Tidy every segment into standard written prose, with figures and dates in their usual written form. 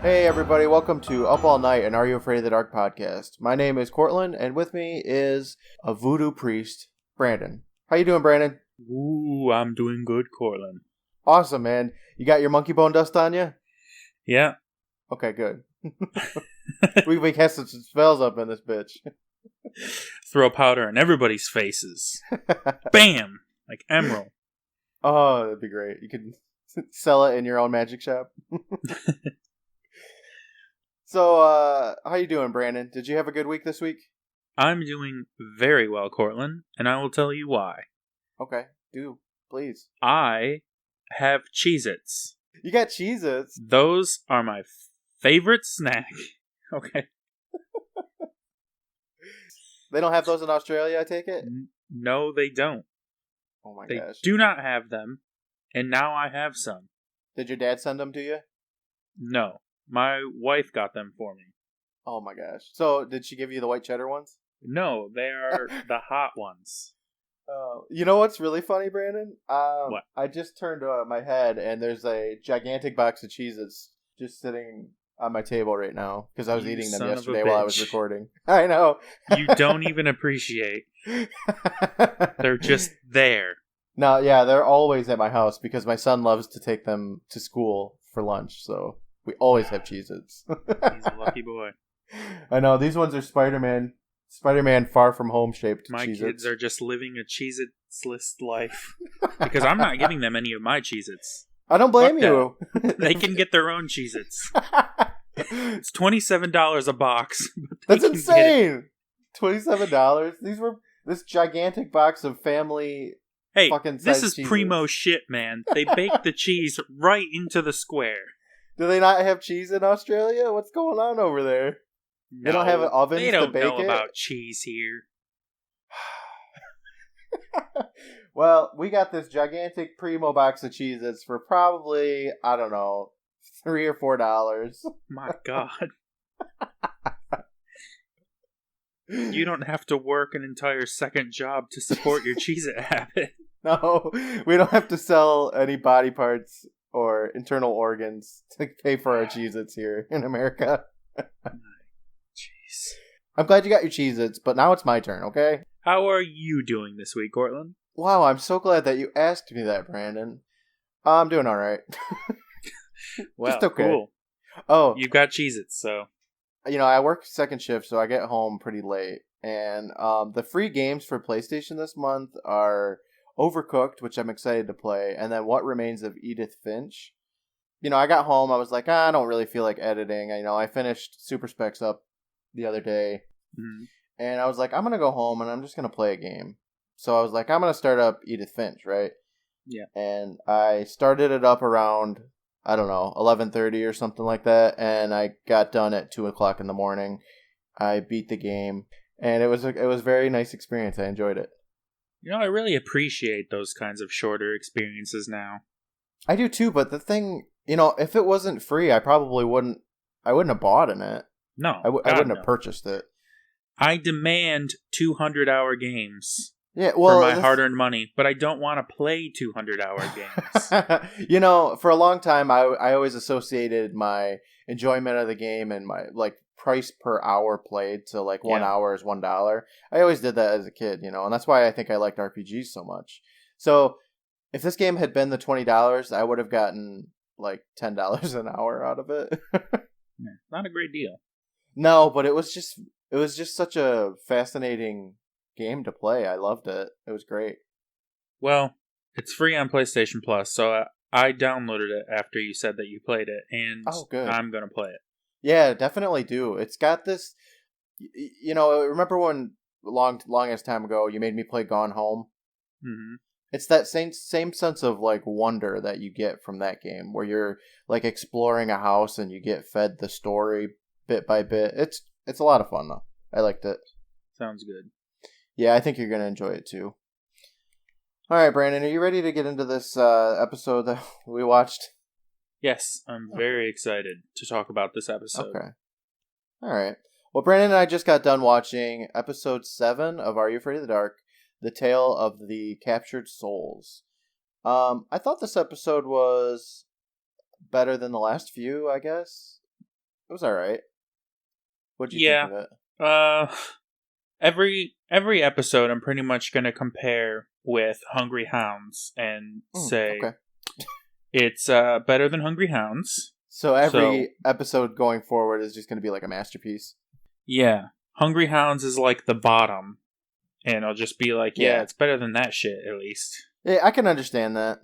Hey everybody, welcome to Up All Night and Are You Afraid of the Dark podcast. My name is Courtland, and with me is a voodoo priest, Brandon. How you doing, Brandon? Ooh, I'm doing good, Courtland. Awesome, man. You got your monkey bone dust on you? Yeah. Okay, good. we can cast some spells up in this bitch. Throw powder in everybody's faces. Bam! Like emerald. Oh, that'd be great. You could sell it in your own magic shop. So, how you doing, Brandon? Did you have a good week this week? I'm doing very well, Courtland, and I will tell you why. Okay, do, please. I have Cheez-Its. You got Cheez-Its? Those are my favorite snack. Okay. They don't have those in Australia, I take it? No, they don't. Oh my They gosh. do not have them, and now I have some. Did your dad send them to you? No, my wife got them for me. Oh my gosh. So, did she give you the white cheddar ones? No, they are the hot ones. You know what's really funny, Brandon? What? I just turned my head, and there's a gigantic box of Cheez-Its just sitting on my table right now, because I was You eating them son of a yesterday while I was bitch. recording. I know. You don't even appreciate. They're just there. No, yeah, they're always at my house, because my son loves to take them to school for lunch, so we always have Cheez-Its. He's a lucky boy. I know, these ones are Spider-Man Far From Home shaped My Cheez-Its. kids are just living a Cheez-Its life. Because I'm not giving them any of my Cheez-Its. I don't blame Fuck you. They can get their own Cheez-Its. It's $27 a box. That's insane. $27. This gigantic box of family. Hey, fucking this size is Cheez-Its. primo shit, man. They bake the cheese right into the square. Do they not have cheese in Australia? What's going on over there? They don't have ovens They to don't bake know it? about cheese here. Well, we got this gigantic primo box of Cheez-Its for probably, I don't know, $3 or $4. My God. You don't have to work an entire second job to support your Cheez-It habit. No, we don't have to sell any body parts or internal organs to pay for our Cheez-Its here in America. Jeez. I'm glad you got your Cheez-Its, but now it's my turn, okay? How are you doing this week, Courtland? Wow, I'm so glad that you asked me that, Brandon. I'm doing all right. Well, Just okay. cool. Oh, You've got Cheez-Its, so... I work second shift, so I get home pretty late. And the free games for PlayStation this month are Overcooked, which I'm excited to play, and then What Remains of Edith Finch. I got home, I was like, I don't really feel like editing. I finished Super Specs up the other day, and I was like, I'm going to go home, and I'm just going to play a game. So I was like, I'm going to start up Edith Finch, right? Yeah. And I started it up around, I don't know, 11:30 or something like that, and I got done at 2 o'clock in the morning. I beat the game, and it was a very nice experience. I enjoyed it. I really appreciate those kinds of shorter experiences now. I do too, but the thing, if it wasn't free, I wouldn't have bought in it. No, I wouldn't have purchased it. I demand 200-hour games for my hard-earned money, but I don't want to play 200-hour games. For a long time, I always associated my enjoyment of the game and my price per hour played to 1 hour is $1. I always did that as a kid, and that's why I think I liked RPGs so much. So if this game had been the $20, I would have gotten $10 an hour out of it. Not a great deal. No, but it was just such a fascinating game to play. I loved it. It was great. Well, it's free on PlayStation Plus, so I downloaded it after you said that you played it, and good. I'm going to play it. Yeah, definitely do. It's got this, remember when longest time ago you made me play Gone Home? Mm-hmm. It's that same sense of wonder that you get from that game, where you're exploring a house and you get fed the story bit by bit. It's a lot of fun though. I liked it. Sounds good. Yeah, I think you're gonna enjoy it too. All right, Brandon, are you ready to get into this episode that we watched? Yes, I'm very excited to talk about this episode. Okay. All right. Well, Brandon and I just got done watching episode 7 of Are You Afraid of the Dark? The Tale of the Captured Souls. I thought this episode was better than the last few, I guess. It was all right. What'd you think of it? Every episode, I'm pretty much going to compare with Hungry Hounds and say okay. it's better than Hungry Hounds. So every episode going forward is just going to be like a masterpiece. Yeah, Hungry Hounds is like the bottom, and I'll just be like, yeah, it's better than that shit at least. Yeah, I can understand that.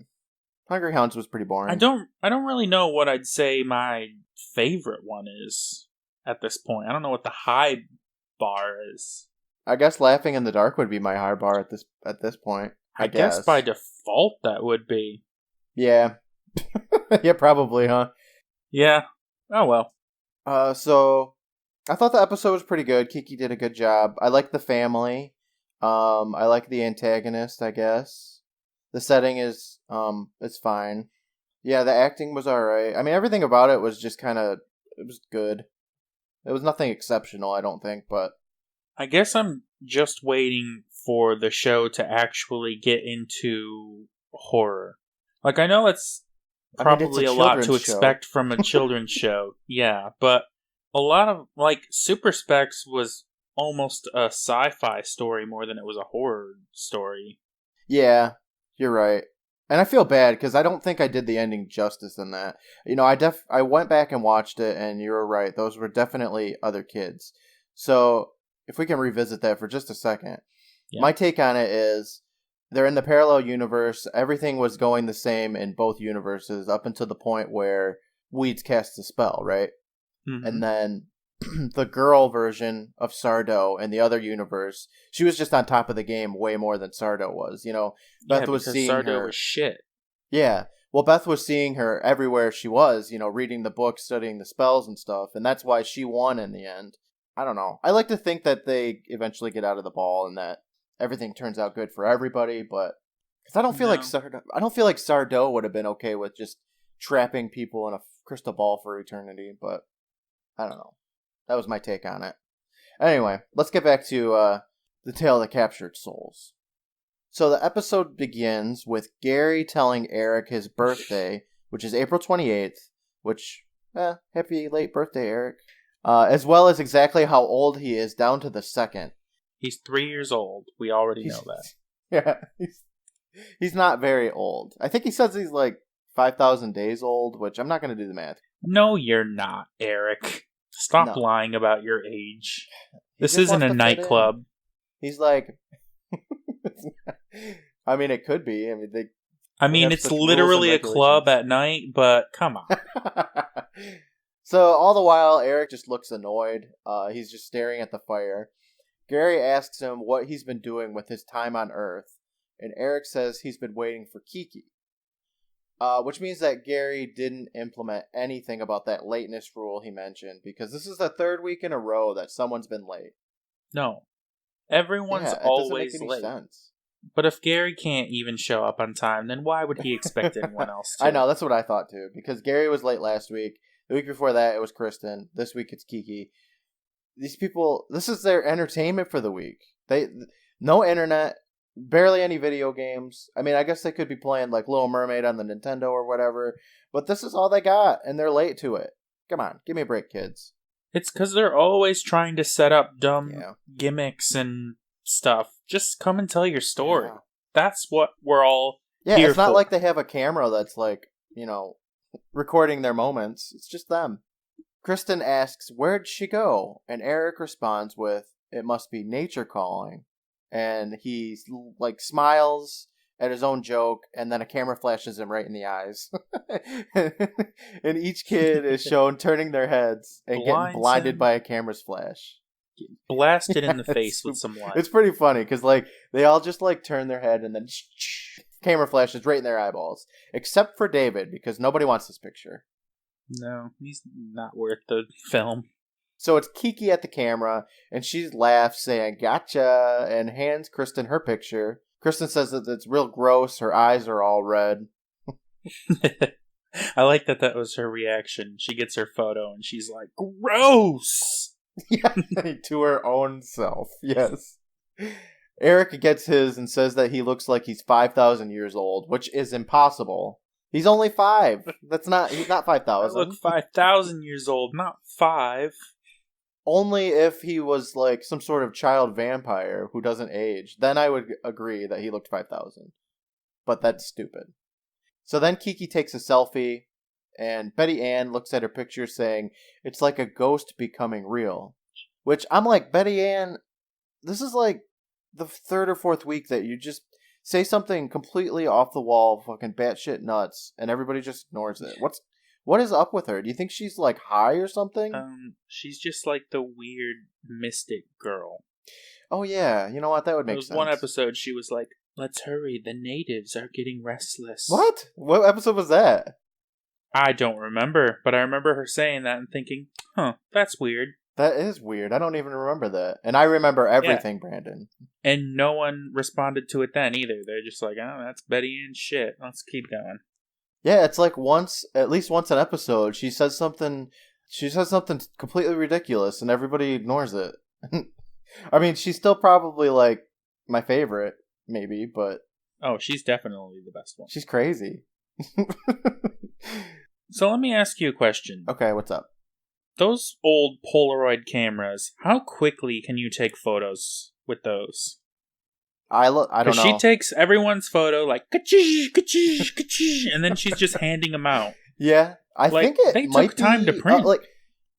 Hungry Hounds was pretty boring. I don't really know what I'd say my favorite one is at this point. I don't know what the high bar is. I guess Laughing in the Dark would be my high bar at this point. I guess by default that would be. Yeah. Yeah, probably, huh? Yeah. Oh well. So I thought the episode was pretty good. Kiki did a good job. I like the family. I like the antagonist, I guess. The setting is it's fine. Yeah, the acting was alright. I mean, everything about it was just it was good. It was nothing exceptional, I don't think, but I guess I'm just waiting for the show to actually get into horror. Like, I know it's probably a lot to expect from a children's show. Yeah, but a lot of, like, Super Specs was almost a sci-fi story more than it was a horror story. Yeah, you're right. And I feel bad because I don't think I did the ending justice in that. You know, I went back and watched it, and you were right. Those were definitely other kids. So if we can revisit that for just a second. Yeah. My take on it is they're in the parallel universe. Everything was going the same in both universes up until the point where Weeds cast a spell, right? Mm-hmm. And then the girl version of Sardo in the other universe, she was just on top of the game way more than Sardo was. You know, Beth was seeing Sardo was shit. Yeah. Well, Beth was seeing her everywhere she was, you know, reading the books, studying the spells and stuff, and that's why she won in the end. I don't know. I like to think that they eventually get out of the ball and that everything turns out good for everybody, but cause I don't feel like Sardo would have been okay with just trapping people in a crystal ball for eternity, but I don't know. That was my take on it. Anyway, let's get back to the Tale of the Captured Souls. So the episode begins with Gary telling Eric his birthday, which is April 28th, which, happy late birthday, Eric. As well as exactly how old he is down to the second. He's 3 years old. We already know that. Yeah, he's not very old. I think he says he's like 5,000 days old, which I'm not going to do the math. No, you're not, Eric. Stop lying about your age. This isn't a nightclub. He's like... I mean, it could be. I mean, it's literally a club at night, but come on. So all the while, Eric just looks annoyed. He's just staring at the fire. Gary asks him what he's been doing with his time on Earth, and Eric says he's been waiting for Kiki. Which means that Gary didn't implement anything about that lateness rule he mentioned, because this is the third week in a row that someone's been late. No. Everyone's always late. Sense. But if Gary can't even show up on time, then why would he expect anyone else to? I know, that's what I thought too, because Gary was late last week. The week before that, it was Kristen. This week, it's Kiki. These people, this is their entertainment for the week. No internet, barely any video games. I mean, I guess they could be playing like Little Mermaid on the Nintendo or whatever, but this is all they got, and they're late to it. Come on, give me a break, kids. It's because they're always trying to set up dumb gimmicks and stuff. Just come and tell your story. Yeah. That's what we're all here for. Yeah, it's not like they have a camera that's like, you know, recording their moments. It's just them. Kristen asks, where'd she go? And Eric responds with, it must be nature calling. And he, like, smiles at his own joke, and then a camera flashes him right in the eyes. And each kid is shown turning their heads and getting blinded by a camera's flash. Blasted in the face with some light. It's pretty funny, because, like, they all just, like, turn their head, and then camera flashes right in their eyeballs. Except for David, because nobody wants this picture. No, he's not worth the film. So it's Kiki at the camera, and she laughs, saying, gotcha, and hands Kristen her picture. Kristen says that it's real gross, her eyes are all red. I like that was her reaction. She gets her photo, and she's like, gross! Yeah, to her own self, yes. Eric gets his and says that he looks like he's 5,000 years old, which is impossible. He's only 5. He's not 5,000. I look 5,000 years old, not 5. Only if he was like some sort of child vampire who doesn't age. Then I would agree that he looked 5,000. But that's stupid. So then Kiki takes a selfie, and Betty Ann looks at her picture saying, it's like a ghost becoming real. Which I'm like, Betty Ann, this is like the 3rd or 4th week that you just say something completely off the wall, fucking batshit nuts, and everybody just ignores it. What is up with her? Do you think she's like high or something? She's just like the weird mystic girl. Oh yeah, you know what? That would make sense. There was one episode she was like, let's hurry, the natives are getting restless. What? What episode was that? I don't remember, but I remember her saying that and thinking, that's weird. That is weird. I don't even remember that. And I remember everything, yeah. Brandon. And no one responded to it then either. They're just like, oh, that's Betty Ann's shit. Let's keep going. Yeah, it's like at least once an episode, she says something completely ridiculous and everybody ignores it. I mean, she's still probably like my favorite, maybe, but... Oh, she's definitely the best one. She's crazy. So let me ask you a question. Okay, what's up? Those old Polaroid cameras, how quickly can you take photos with those? I don't know. She takes everyone's photo like, ka-chish, ka-chish, ka-chish, and then she's just handing them out. Yeah, I think they took time to print.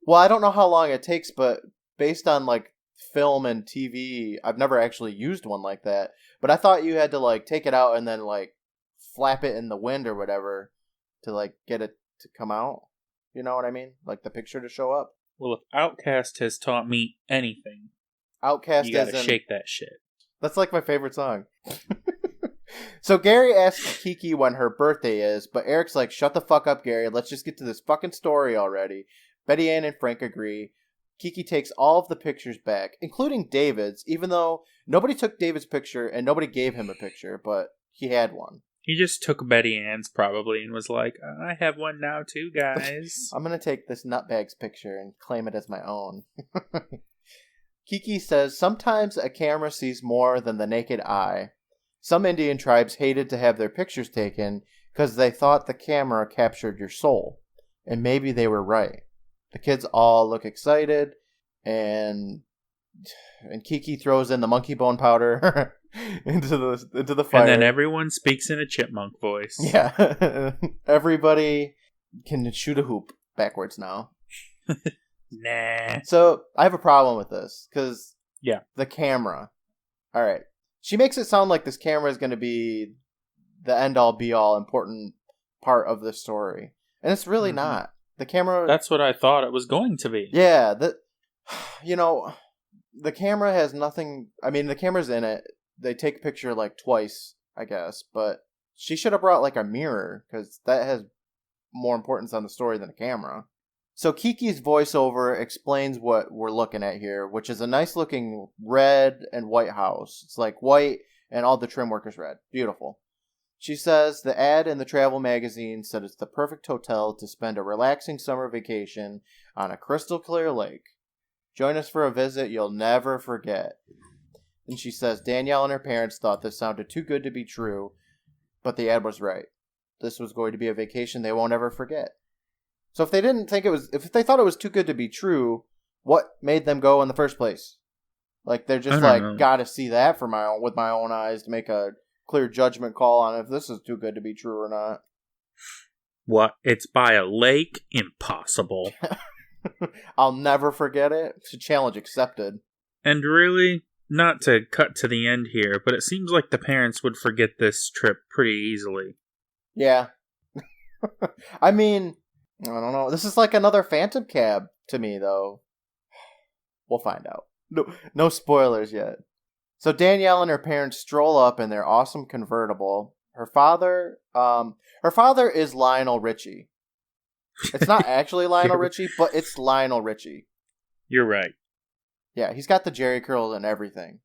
Well, I don't know how long it takes, but based on like film and TV, I've never actually used one like that. But I thought you had to like take it out and then like flap it in the wind or whatever to like get it to come out. You know what I mean? Like the picture to show up. Well, if Outkast has taught me anything, Outkast, you gotta shake that shit. That's like my favorite song. So Gary asks Kiki when her birthday is, but Eric's like, shut the fuck up, Gary. Let's just get to this fucking story already. Betty Ann and Frank agree. Kiki takes all of the pictures back, including David's, even though nobody took David's picture and nobody gave him a picture, but he had one. He just took Betty Ann's probably and was like, I have one now too, guys. I'm going to take this nutbag's picture and claim it as my own. Kiki says, sometimes a camera sees more than the naked eye. Some Indian tribes hated to have their pictures taken because they thought the camera captured your soul. And maybe they were right. The kids all look excited, and Kiki throws in the monkey bone powder into the fire. And then everyone speaks in a chipmunk voice. Yeah. Everybody can shoot a hoop backwards now. Nah. So, I have a problem with this, because the camera. Alright. She makes it sound like this camera is going to be the end-all, be-all important part of the story. And it's really not. The camera... That's what I thought it was going to be. Yeah. The camera has nothing... I mean, the camera's in it. They take a picture, like, twice, I guess. But she should have brought, like, a mirror, because that has more importance on the story than a camera. So Kiki's voiceover explains what we're looking at here, which is a nice-looking red and white house. It's, like, white, and all the trim work is red. Beautiful. She says the ad in the travel magazine said it's the perfect hotel to spend a relaxing summer vacation on a crystal clear lake. Join us for a visit you'll never forget. And she says Danielle and her parents thought this sounded too good to be true, but the ad was right. This was going to be a vacation they won't ever forget. So if they thought it was too good to be true, what made them go in the first place? Like they're just like, gotta see that with my own eyes to make a clear judgment call on if this is too good to be true or not. What? It's by a lake? Impossible. I'll never forget it. It's a challenge accepted. And really, not to cut to the end here, but it seems like the parents would forget this trip pretty easily. Yeah. I mean, I don't know. This is like another Phantom Cab to me, though. We'll find out. No spoilers yet. So Danielle and her parents stroll up in their awesome convertible. Her father is Lionel Richie. It's not actually Lionel Richie, but it's Lionel Richie. You're right. Yeah, he's got the Jheri Curls and everything.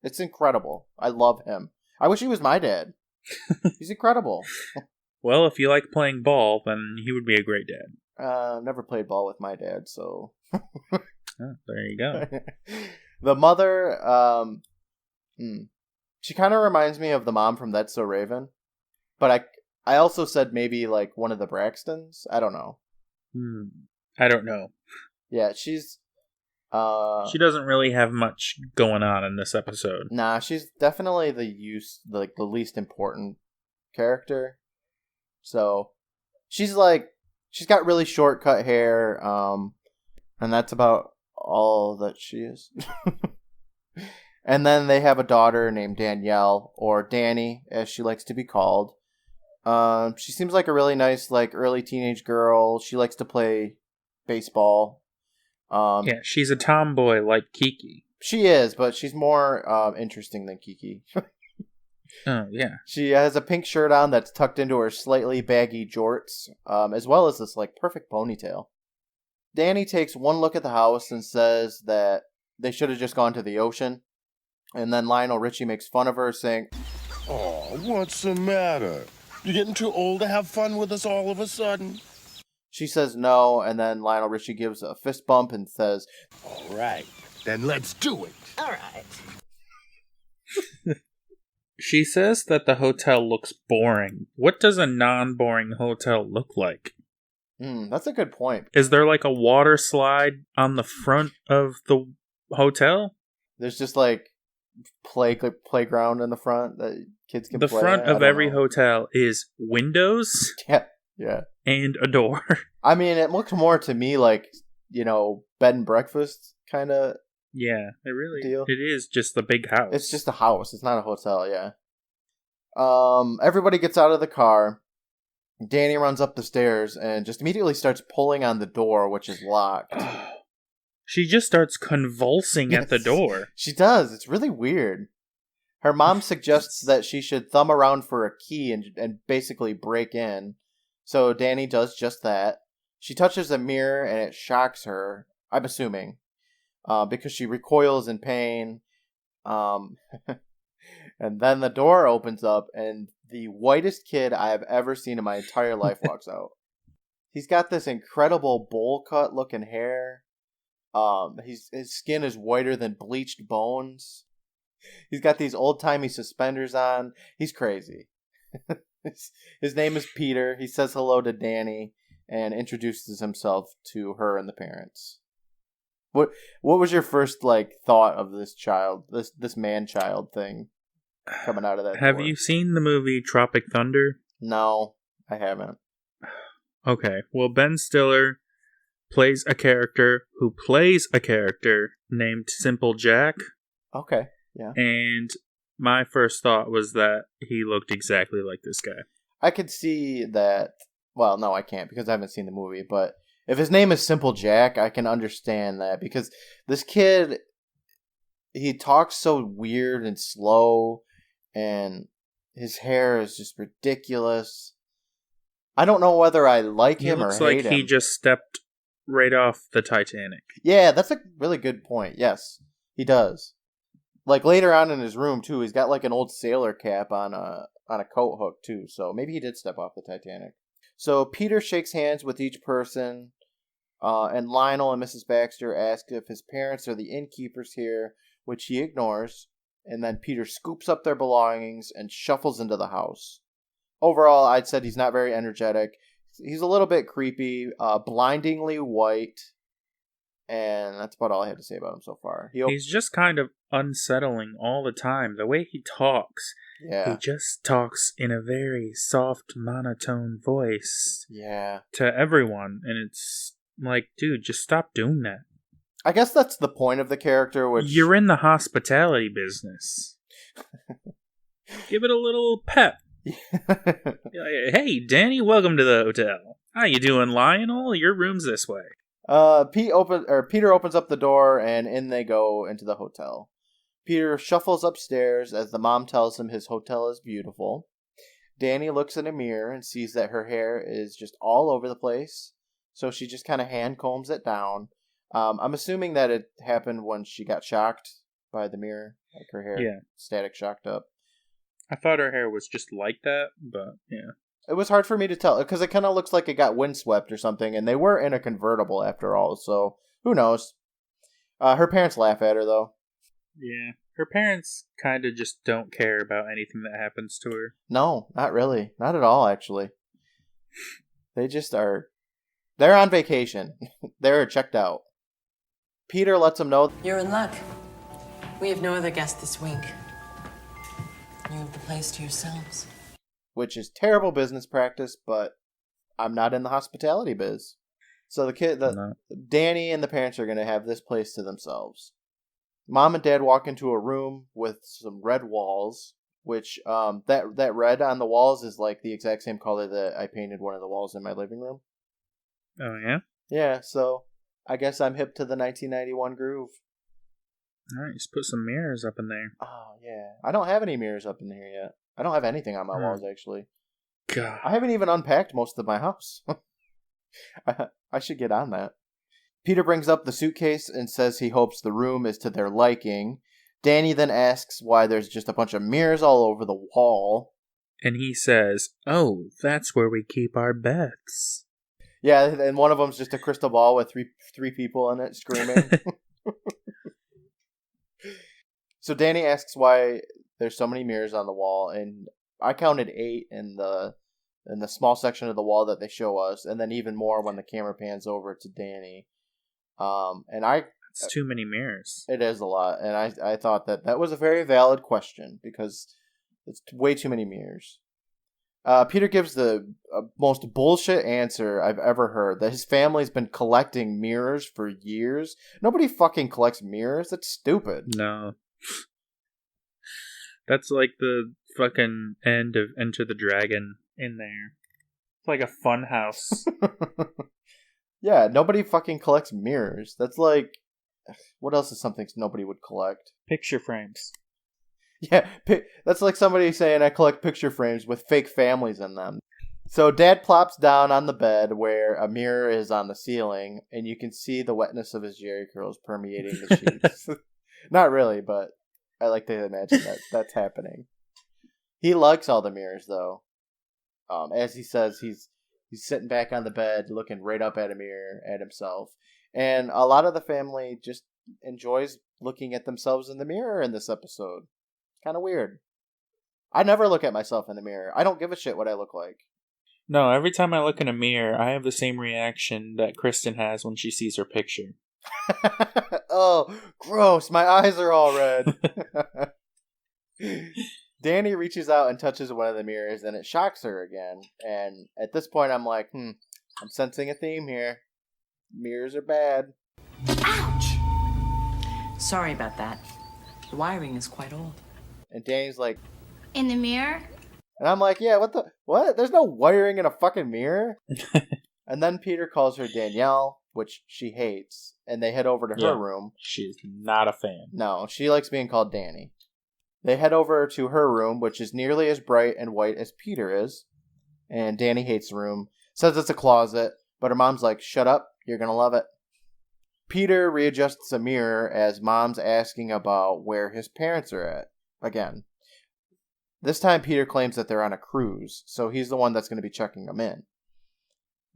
It's incredible. I love him. I wish he was my dad. He's incredible. Well, if you like playing ball, then he would be a great dad. I've never played ball with my dad, so... There you go. The mother, she kind of reminds me of the mom from That's So Raven. But I also said maybe like one of the Braxtons. I don't know. I don't know. Yeah, she's... she doesn't really have much going on in this episode. Nah, she's definitely the least important character. So she's got really short cut hair, and that's about all that she is. And then they have a daughter named Danielle, or Danny, as she likes to be called. She seems like a really nice, like, early teenage girl. She likes to play baseball. Yeah, she's a tomboy like Kiki. She is, but she's more interesting than Kiki. Oh, yeah. She has a pink shirt on that's tucked into her slightly baggy jorts, as well as this, like, perfect ponytail. Danny takes one look at the house and says that they should have just gone to the ocean. And then Lionel Richie makes fun of her, saying, "Oh, what's the matter? You getting too old to have fun with us all of a sudden?" She says no, and then Lionel Richie gives a fist bump and says, "All right, then let's do it." All right. She says that the hotel looks boring. What does a non-boring hotel look like? That's a good point. Is there like a water slide on the front of the hotel? There's just like playground in the front that kids can play. The front of every hotel is windows. Yeah. And a door. I mean, it looks more to me like, bed and breakfast kind of. Yeah, deal. It is just the big house. It's just a house. It's not a hotel, yeah. Everybody gets out of the car. Danny runs up the stairs and just immediately starts pulling on the door, which is locked. She just starts convulsing at the door. She does. It's really weird. Her mom suggests that she should thumb around for a key and basically break in. So Danny does just that. She touches a mirror and it shocks her, I'm assuming, because she recoils in pain. And then the door opens up and the whitest kid I have ever seen in my entire life walks out. He's got this incredible bowl cut looking hair. His skin is whiter than bleached bones. He's got these old timey suspenders on. He's crazy. His name is Peter. He says hello to Danny and introduces himself to her and the parents. What was your first thought of this child, this man child thing coming out of that Have door? you seen the movie Tropic Thunder? No, I haven't. Okay, well, Ben Stiller plays a character who plays a character named Simple Jack. Okay, yeah. And my first thought was that he looked exactly like this guy. I could see that. Well, no, I can't because I haven't seen the movie. But if his name is Simple Jack, I can understand that because this kid, he talks so weird and slow, and his hair is just ridiculous. I don't know whether I like him or hate him. He looks like he just stepped right off the Titanic. Yeah, that's a really good point. Yes, he does. Later on in his room too, he's got an old sailor cap on a coat hook too. So maybe he did step off the Titanic. So Peter shakes hands with each person, and Lionel and Mrs. Baxter ask if his parents are the innkeepers here, which he ignores. And then Peter scoops up their belongings and shuffles into the house. Overall, I'd said he's not very energetic. He's a little bit creepy, blindingly white, and that's about all I had to say about him so far. He's just kind of unsettling all the time. The way he talks. Yeah. He just talks in a very soft, monotone voice. Yeah. To everyone, and it's like, dude, just stop doing that. I guess that's the point of the character, which... You're in the hospitality business. Give it a little pep. Hey, Danny, welcome to the hotel. How you doing, Lionel? Your room's this way. Peter opens up the door, and in they go into the hotel. Peter shuffles upstairs as the mom tells him his hotel is beautiful. Danny looks in a mirror and sees that her hair is just all over the place, so she just kind of hand combs it down. I'm assuming that it happened when she got shocked by the mirror, like her hair static shocked up. I thought her hair was just like that, but yeah. It was hard for me to tell, because it kind of looks like it got windswept or something, and they were in a convertible after all, so who knows. Her parents laugh at her, though. Yeah, Her parents kind of just don't care about anything that happens to her. No, not really. Not at all, actually. They just are... They're on vacation. They're checked out. Peter lets them know... You're in luck. We have no other guests this week. You have the place to yourselves. Which is terrible business practice, but I'm not in the hospitality biz. So Danny and the parents are going to have this place to themselves. Mom and Dad walk into a room with some red walls, which that red on the walls is like the exact same color that I painted one of the walls in my living room. Oh, yeah? Yeah, so I guess I'm hip to the 1991 groove. Alright, just put some mirrors up in there. Oh, yeah. I don't have any mirrors up in here yet. I don't have anything on my walls, actually. God. I haven't even unpacked most of my house. I should get on that. Peter brings up the suitcase and says he hopes the room is to their liking. Danny then asks why there's just a bunch of mirrors all over the wall. And he says, oh, that's where we keep our bets. Yeah, and one of them's just a crystal ball with three people in it screaming. So Danny asks why there's so many mirrors on the wall, and I counted 8 in the small section of the wall that they show us, and then even more when the camera pans over to Danny. It's too many mirrors. It is a lot, and I thought that was a very valid question because it's way too many mirrors. Peter gives the most bullshit answer I've ever heard, that his family's been collecting mirrors for years. Nobody fucking collects mirrors. That's stupid. No. That's like the fucking end of Enter the Dragon in there. It's like a fun house. Yeah, nobody fucking collects mirrors. That's like... What else is something nobody would collect? Picture frames. Yeah, that's like somebody saying I collect picture frames with fake families in them. So Dad plops down on the bed where a mirror is on the ceiling, and you can see the wetness of his Jheri curls permeating the sheets. Not really, but I like to imagine that's happening. He likes all the mirrors, though. As he says, he's sitting back on the bed, looking right up at a mirror at himself. And a lot of the family just enjoys looking at themselves in the mirror in this episode. Kind of weird. I never look at myself in the mirror. I don't give a shit what I look like. No, every time I look in a mirror, I have the same reaction that Kristen has when she sees her picture. Oh, gross. My eyes are all red. Danny reaches out and touches one of the mirrors, and it shocks her again. And at this point, I'm like, I'm sensing a theme here. Mirrors are bad. Ouch! Sorry about that. The wiring is quite old. And Danny's like... In the mirror? And I'm like, yeah, what? There's no wiring in a fucking mirror? And then Peter calls her Danielle, which she hates, and they head over to her room. She's not a fan. No, she likes being called Danny. They head over to her room, which is nearly as bright and white as Peter is. And Danny hates the room, says it's a closet, but her mom's like, shut up, you're gonna love it. Peter readjusts a mirror as Mom's asking about where his parents are at. Again. This time Peter claims that they're on a cruise, so he's the one that's going to be checking them in.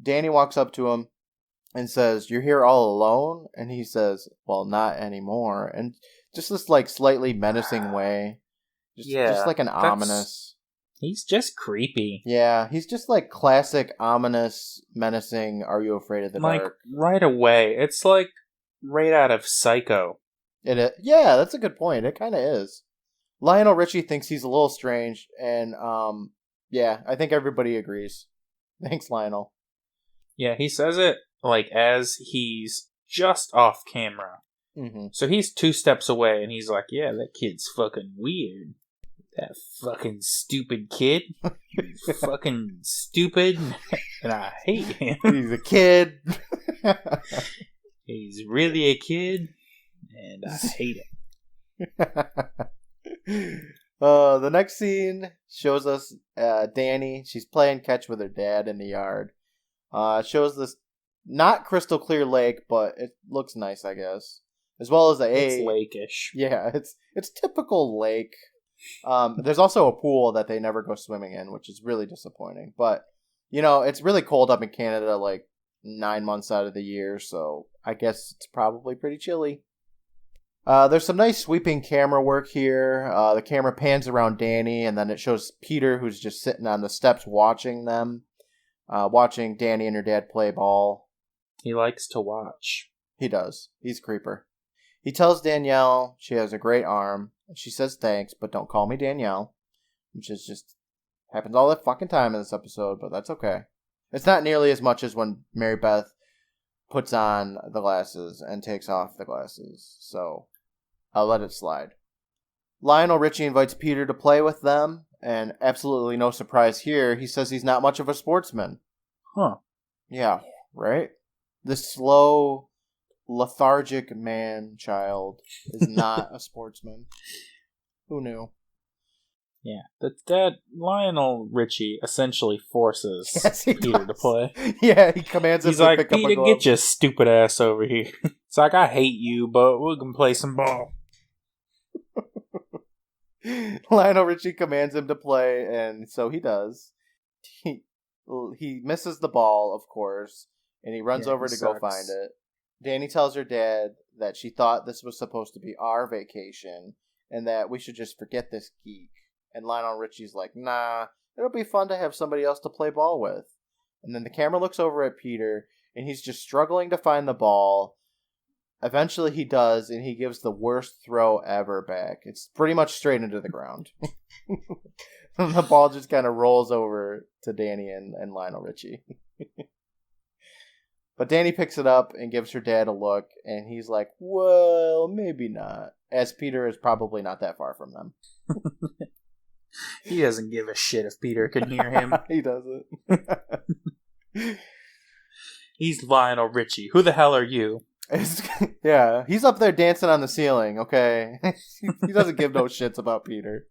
Danny walks up to him and says, you're here all alone? And he says, well, not anymore. And just this like slightly menacing way. Just like an ominous... He's just creepy. Yeah, he's just like classic ominous, menacing, are you afraid of the dark? Like, right away. It's like right out of Psycho. Yeah, that's a good point. It kind of is. Lionel Richie thinks he's a little strange, and yeah, I think everybody agrees. Thanks, Lionel. Yeah, he says it like as he's just off camera. Mm-hmm. So he's 2 steps away, and he's like, yeah, that kid's fucking weird. That fucking stupid kid. He's fucking stupid, and I hate him. He's a kid. He's really a kid, and I hate him. The next scene shows us Danny. She's playing catch with her dad in the yard. It shows this not crystal clear lake, but it looks nice, I guess. As well as it's lake-ish. Yeah, it's typical lake. There's also a pool that they never go swimming in, which is really disappointing. But, you know, it's really cold up in Canada like 9 months out of the year, so I guess it's probably pretty chilly. There's some nice sweeping camera work here. The camera pans around Danny, and then it shows Peter, who's just sitting on the steps watching them, watching Danny and her dad play ball. He likes to watch. He does. He's a creeper. He tells Danielle she has a great arm, and she says thanks, but don't call me Danielle, which is just happens all the fucking time in this episode, but that's okay. It's not nearly as much as when Mary Beth puts on the glasses and takes off the glasses, so I'll let it slide. Lionel Richie invites Peter to play with them, and absolutely no surprise here, he says he's not much of a sportsman. Huh. Yeah, right? This slow, lethargic man-child is not a sportsman. Who knew? Yeah, that Lionel Richie essentially forces Peter to play. Yeah, he commands him to pick up a glove. Peter, get your stupid ass over here. It's like, I hate you, but we can play some ball. Lionel Richie commands him to play, and so he does. He misses the ball, of course, and he runs over to go find it. Danny tells her dad that she thought this was supposed to be our vacation, and that we should just forget this geek. And Lionel Richie's like, nah, it'll be fun to have somebody else to play ball with. And then the camera looks over at Peter, and he's just struggling to find the ball. Eventually he does, and he gives the worst throw ever back. It's pretty much straight into the ground. And the ball just kind of rolls over to Danny and Lionel Richie. But Danny picks it up and gives her dad a look, and he's like, well, maybe not. As Peter is probably not that far from them. He doesn't give a shit if Peter can hear him. He doesn't. He's Lionel Richie. Who the hell are you? Yeah, he's up there dancing on the ceiling, okay? He doesn't give no shits about Peter.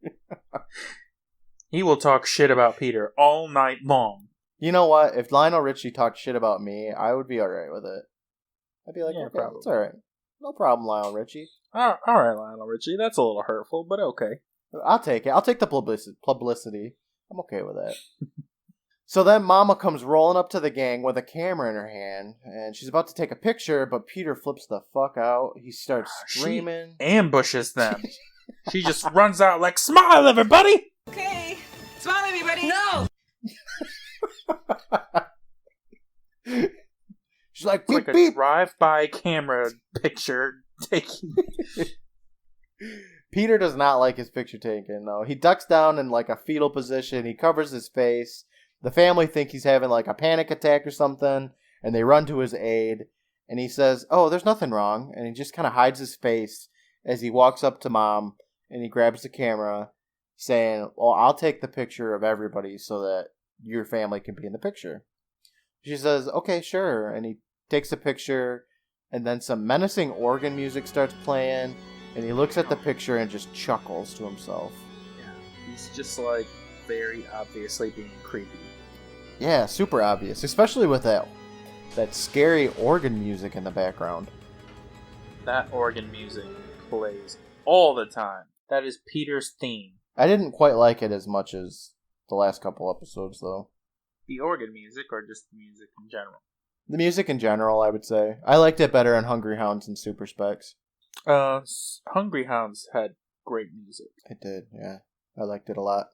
He will talk shit about Peter all night long. You know what? If Lionel Richie talked shit about me, I would be alright with it. I'd be like, yeah, okay, it's alright. No problem, Lionel Richie. Alright, Lionel Richie. That's a little hurtful, but okay. I'll take it. I'll take the publicity. I'm okay with that. So then Mama comes rolling up to the gang with a camera in her hand, and she's about to take a picture, but Peter flips the fuck out. He starts screaming. She ambushes them. She just runs out like, smile, everybody! Okay, smile, everybody. No! She's like, beep, like a drive-by camera picture taking. Peter does not like his picture taken, though. He ducks down in like a fetal position. He covers his face. The family think he's having like a panic attack or something, and they run to his aid. And he says, oh, there's nothing wrong. And he just kind of hides his face as he walks up to Mom, and he grabs the camera, saying, well, I'll take the picture of everybody so that your family can be in the picture. She says, okay, sure. And he takes a picture, and then some menacing organ music starts playing, and he looks at the picture and just chuckles to himself. Yeah, he's just like very obviously being creepy. Yeah, super obvious, especially with that scary organ music in the background. That organ music plays all the time. That is Peter's theme. I didn't quite like it as much as the last couple episodes, though. The organ music, or just the music in general? The music in general, I would say. I liked it better in Hungry Hounds and Super Specs. Hungry Hounds had great music. It did, yeah. I liked it a lot.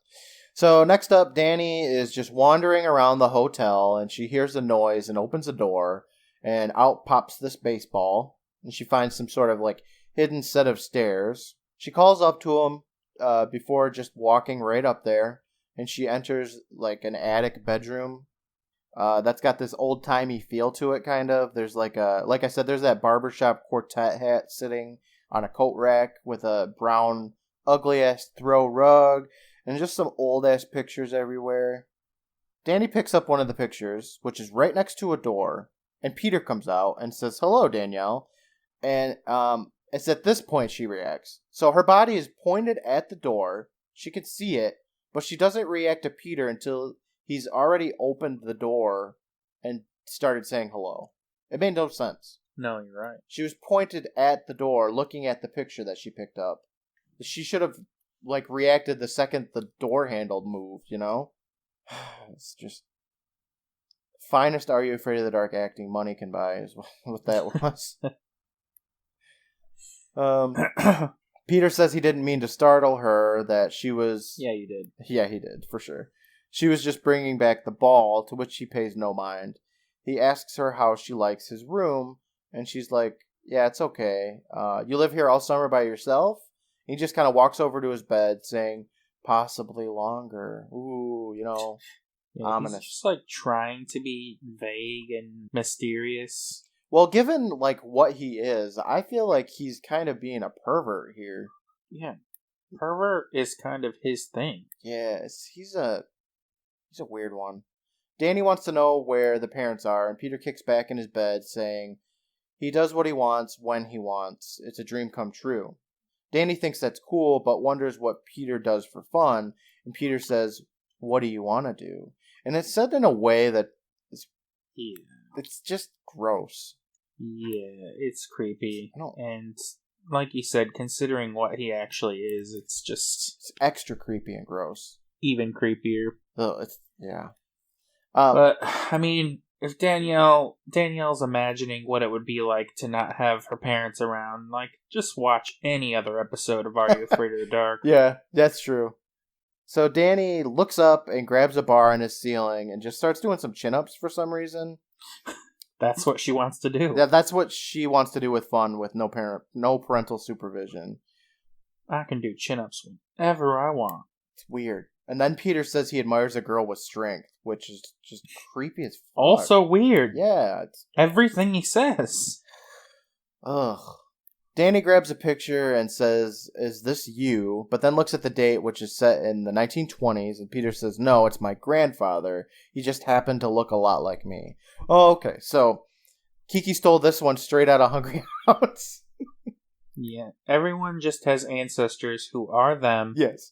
So next up, Danny is just wandering around the hotel, and she hears a noise and opens a door, and out pops this baseball, and she finds some sort of like hidden set of stairs. She calls up to him before just walking right up there, and she enters like an attic bedroom that's got this old-timey feel to it, kind of. There's like I said, there's that barbershop quartet hat sitting on a coat rack with a brown ugly-ass throw rug, and just some old-ass pictures everywhere. Danny picks up one of the pictures, which is right next to a door, and Peter comes out and says, hello, Danielle. And it's at this point she reacts. So her body is pointed at the door. She can see it, but she doesn't react to Peter until he's already opened the door and started saying hello. It made no sense. No, you're right. She was pointed at the door, looking at the picture that she picked up. She should have like reacted the second the door handle moved, you know? It's just finest Are You Afraid of the Dark acting money can buy is what that was. Peter says he didn't mean to startle her, that she was... Yeah, you did. Yeah, he did, for sure. She was just bringing back the ball, to which she pays no mind. He asks her how she likes his room, and she's like, yeah, it's okay. You live here all summer by yourself? And he just kind of walks over to his bed, saying, possibly longer. Ooh, yeah, ominous. He's just, like, trying to be vague and mysterious. Well, given, like, what he is, I feel like he's kind of being a pervert here. Yeah. Pervert is kind of his thing. Yes, he's a weird one. Danny wants to know where the parents are, and Peter kicks back in his bed, saying he does what he wants when he wants. It's a dream come true. Danny thinks that's cool, but wonders what Peter does for fun, and Peter says, what do you want to do? And it's said in a way that it's just gross. Yeah, it's creepy. And like you said, considering what he actually is, it's extra creepy and gross. Even creepier. Yeah. But, I mean, if Danielle's imagining what it would be like to not have her parents around, like, just watch any other episode of Are You Afraid of the Dark? Yeah, that's true. So Danny looks up and grabs a bar on his ceiling and just starts doing some chin-ups for some reason. That's what she wants to do. Yeah, that's what she wants to do with fun, with no parental supervision. I can do chin-ups whenever I want. It's weird. And then Peter says he admires a girl with strength, which is just creepy as fuck. Also weird. Yeah. Everything he says. Ugh. Danny grabs a picture and says, is this you? But then looks at the date, which is set in the 1920s, and Peter says, no, it's my grandfather. He just happened to look a lot like me. Oh, okay. So, Kiki stole this one straight out of Hungry House. Yeah. Everyone just has ancestors who are them. Yes.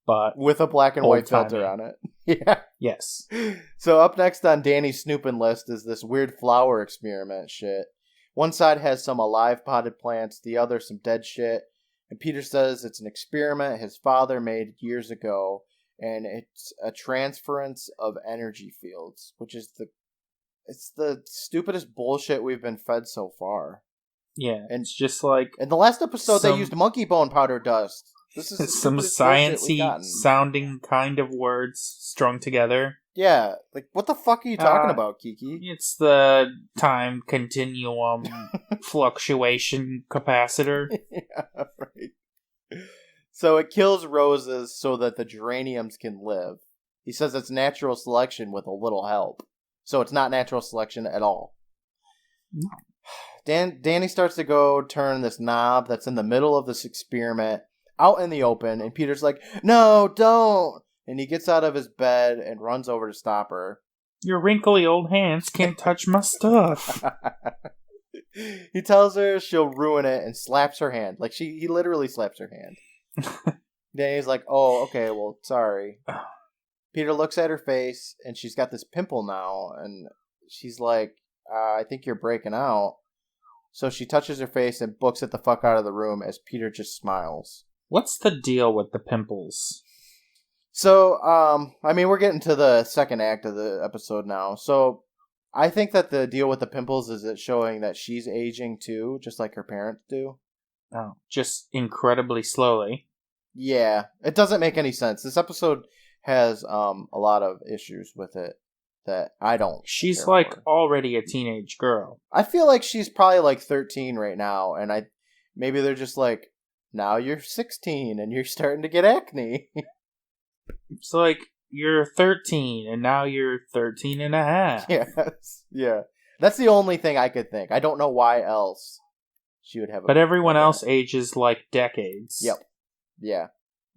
But with a black and white filter on it. Yeah. Yes. So up next on Danny's snooping list is this weird flower experiment shit. One side has some alive potted plants, the other some dead shit. And Peter says it's an experiment his father made years ago, and it's a transference of energy fields, which is the stupidest bullshit we've been fed so far. Yeah, and it's just like in the last episode they used monkey bone powder dust. This is some sciencey sounding kind of words strung together. Yeah, like what the fuck are you talking about, Kiki? It's the time continuum fluctuation capacitor. Yeah, right. So it kills roses so that the geraniums can live. He says it's natural selection with a little help. So it's not natural selection at all. No. Danny starts to go turn this knob that's in the middle of this experiment out in the open, and Peter's like, no, don't! And he gets out of his bed and runs over to stop her. Your wrinkly old hands can't touch my stuff. He tells her she'll ruin it and slaps her hand. Like, he literally slaps her hand. Danny's like, oh, okay, well, sorry. Peter looks at her face, and she's got this pimple now, and she's like, I think you're breaking out. So she touches her face and books it the fuck out of the room as Peter just smiles. What's the deal with the pimples? So, I mean, we're getting to the second act of the episode now. So, I think that the deal with the pimples is it's showing that she's aging too, just like her parents do. Oh, just incredibly slowly. Yeah, it doesn't make any sense. This episode has a lot of issues with it that I don't. She's like already a teenage girl. I feel like she's probably like 13 right now, and maybe they're just like, now you're 16 and you're starting to get acne. It's like, you're 13 and now you're 13 and a half. Yes. Yeah. That's the only thing I could think. I don't know why else she would have. But everyone else ages like decades. Yep. Yeah.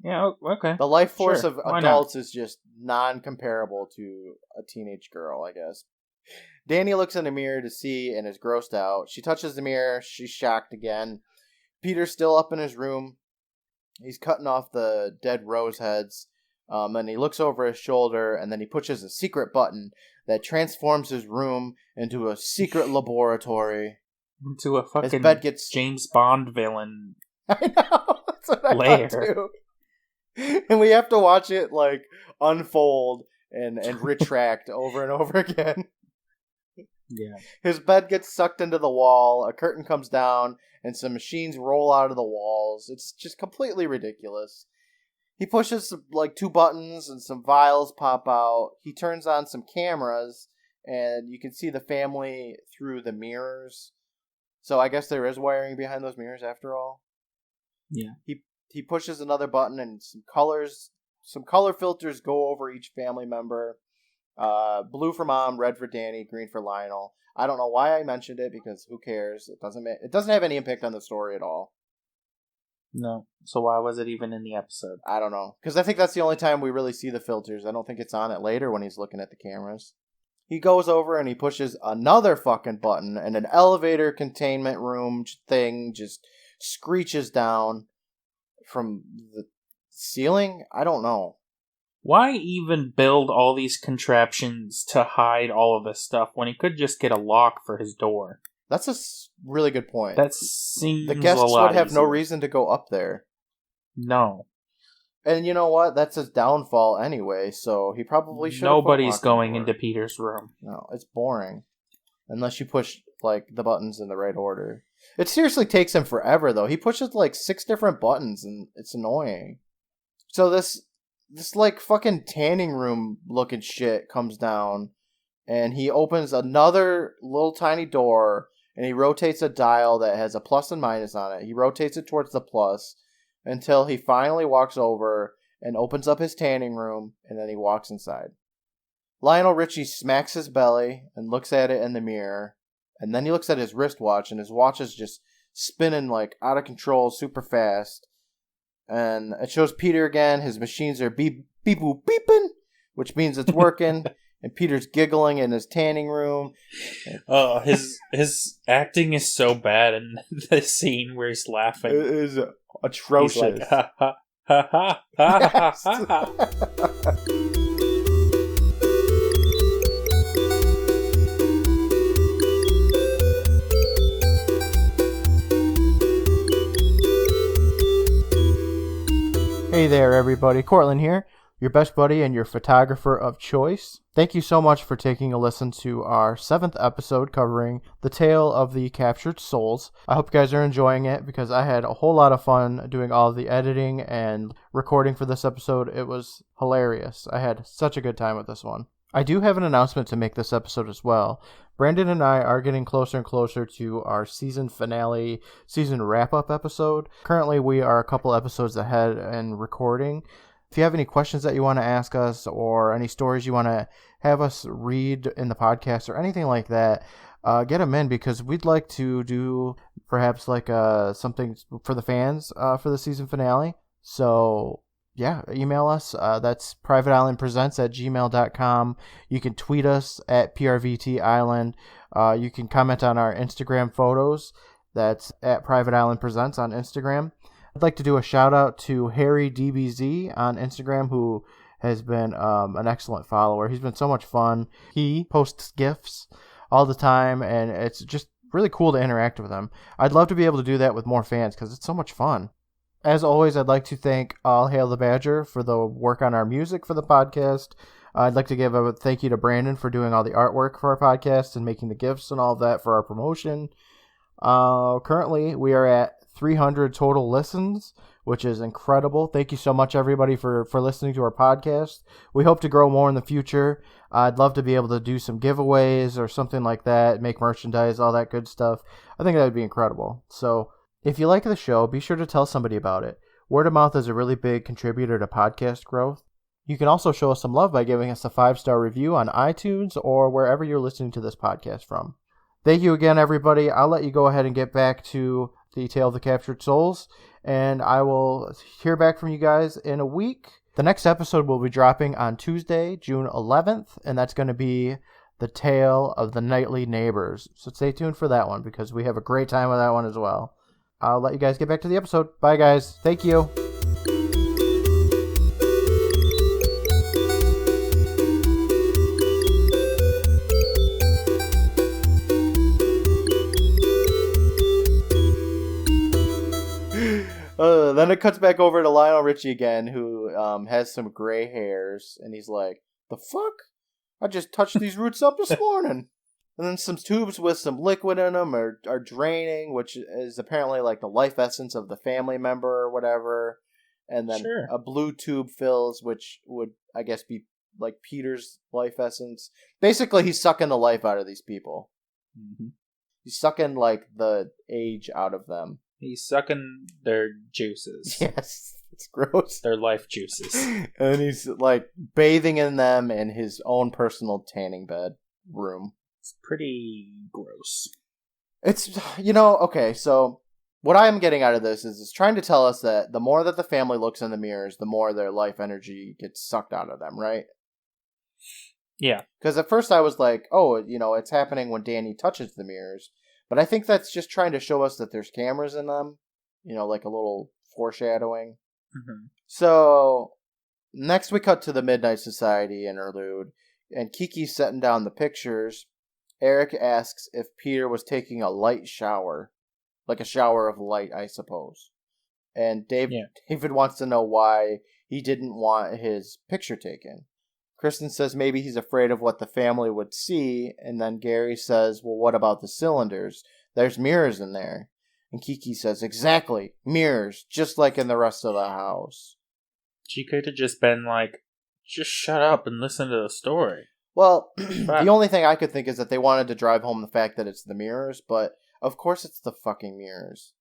Yeah, okay. The life force of adults is just non-comparable to a teenage girl, I guess. Danny looks in the mirror to see and is grossed out. She touches the mirror. She's shocked again. Peter's still up in his room. He's cutting off the dead rose heads. And he looks over his shoulder, and then he pushes a secret button that transforms his room into a secret laboratory. Into a fucking his bed gets... James Bond villain. I know. That's what I thought too. And we have to watch it like unfold and retract over and over again. Yeah. His bed gets sucked into the wall, a curtain comes down, and some machines roll out of the walls. It's just completely ridiculous. He pushes like 2 buttons and some vials pop out. He turns on some cameras and you can see the family through the mirrors. So I guess there is wiring behind those mirrors after all. Yeah. He pushes another button and some color filters go over each family member. Blue for Mom, red for Danny, green for Lionel. I don't know why I mentioned it because who cares? It doesn't have any impact on the story at all. No. So why was it even in the episode? I don't know. Because I think that's the only time we really see the filters. I don't think it's on it later when he's looking at the cameras. He goes over and he pushes another fucking button and an elevator containment room thing just screeches down from the ceiling. I don't know. Why even build all these contraptions to hide all of this stuff when he could just get a lock for his door? That's a really good point. That seems the guests a lot would have easier. no reason to go up there. No. And you know what? That's his downfall anyway, so he probably should. Nobody's going into Peter's room. No, it's boring. Unless you push, like, the buttons in the right order. It seriously takes him forever, though. He pushes, like, 6 different buttons, and it's annoying. So this like, fucking tanning room looking shit comes down, and he opens another little tiny door, and he rotates a dial that has a plus and minus on it. He rotates it towards the plus, until he finally walks over and opens up his tanning room, and then he walks inside. Lionel Richie smacks his belly and looks at it in the mirror, and then he looks at his wristwatch, and his watch is just spinning like out of control super fast. And it shows Peter again. His machines are beep boop beeping, which means it's working. And Peter's giggling in his tanning room. Oh, his acting is so bad in the scene where he's laughing. It is atrocious. He's like, ha ha ha ha ha ha ha. Hey there, everybody. Courtland here, your best buddy and your photographer of choice. Thank you so much for taking a listen to our 7th episode covering the tale of the captured souls. I hope you guys are enjoying it because I had a whole lot of fun doing all of the editing and recording for this episode. It was hilarious. I had such a good time with this one. I do have an announcement to make this episode as well. Brandon and I are getting closer and closer to our season finale, season wrap-up episode. Currently, we are a couple episodes ahead in recording. If you have any questions that you want to ask us or any stories you want to have us read in the podcast or anything like that, get them in because we'd like to do perhaps like something for the fans for the season finale. So yeah, email us. That's privateislandpresents@gmail.com. You can tweet us at PRVTIsland. You can comment on our Instagram photos. That's at PrivateIslandPresents on Instagram. I'd like to do a shout out to Harry DBZ on Instagram, who has been an excellent follower. He's been so much fun. He posts GIFs all the time, and it's just really cool to interact with him. I'd love to be able to do that with more fans because it's so much fun. As always, I'd like to thank All Hail the Badger for the work on our music for the podcast. I'd like to give a thank you to Brandon for doing all the artwork for our podcast and making the GIFs and all of that for our promotion. Currently, we are at 300 total listens, which is incredible. Thank you so much, everybody, for listening to our podcast. We hope to grow more in the future. I'd love to be able to do some giveaways or something like that, make merchandise, all that good stuff. I think that would be incredible. So if you like the show, be sure to tell somebody about it. Word of mouth is a really big contributor to podcast growth. You can also show us some love by giving us a 5-star review on iTunes or wherever you're listening to this podcast from. Thank you again, everybody. I'll let you go ahead and get back to the Tale of the Captured Souls, and I will hear back from you guys in a week. The next episode will be dropping on Tuesday, June 11th, and that's going to be The Tale of the Nightly Neighbors. So stay tuned for that one because we have a great time with that one as well. I'll let you guys get back to the episode. Bye, guys. Thank you. Then it cuts back over to Lionel Richie again, who has some gray hairs, and he's like, "The fuck? I just touched these roots up this morning." And then some tubes with some liquid in them are draining, which is apparently like the life essence of the family member or whatever. And then a blue tube fills, which would, I guess, be like Peter's life essence. Basically, he's sucking the life out of these people. Mm-hmm. He's sucking, like, the age out of them. He's sucking their juices. Yes, it's gross. Their life juices. And he's, like, bathing in them in his own personal tanning bed room. It's pretty gross. It's, okay, so what I'm getting out of this is it's trying to tell us that the more that the family looks in the mirrors, the more their life energy gets sucked out of them, right? Yeah. Because at first I was like, oh, it's happening when Danny touches the mirrors. But I think that's just trying to show us that there's cameras in them. Like a little foreshadowing. Mm-hmm. So, next we cut to the Midnight Society interlude. And Kiki's setting down the pictures. Eric asks if Peter was taking a light shower. Like a shower of light, I suppose. And David wants to know why he didn't want his picture taken. Kristen says maybe he's afraid of what the family would see, and then Gary says, well, what about the cylinders? There's mirrors in there. And Kiki says, exactly, mirrors, just like in the rest of the house. She could have just been like, just shut up and listen to the story. Well, the only thing I could think is that they wanted to drive home the fact that it's the mirrors, but of course it's the fucking mirrors.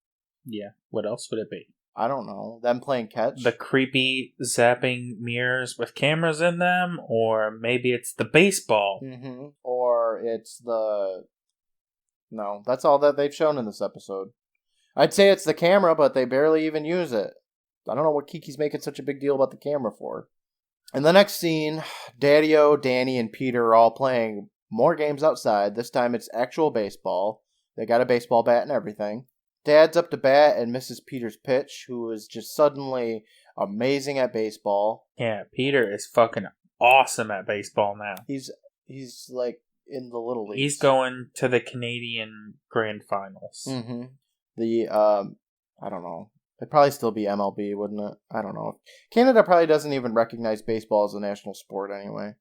Yeah, what else would it be? I don't know. Them playing catch? The creepy zapping mirrors with cameras in them? Or maybe it's the baseball. Mm-hmm. Or it's the... No, that's all that they've shown in this episode. I'd say it's the camera, but they barely even use it. I don't know what Kiki's making such a big deal about the camera for. In the next scene, Daddy-O, Danny, and Peter are all playing more games outside. This time it's actual baseball. They got a baseball bat and everything. Dad's up to bat and misses Peter's pitch, who is just suddenly amazing at baseball. Yeah, Peter is fucking awesome at baseball now. He's like in the little leagues. He's going to the Canadian Grand Finals. Mm-hmm. I don't know. It'd probably still be MLB, wouldn't it? I don't know. Canada probably doesn't even recognize baseball as a national sport anyway.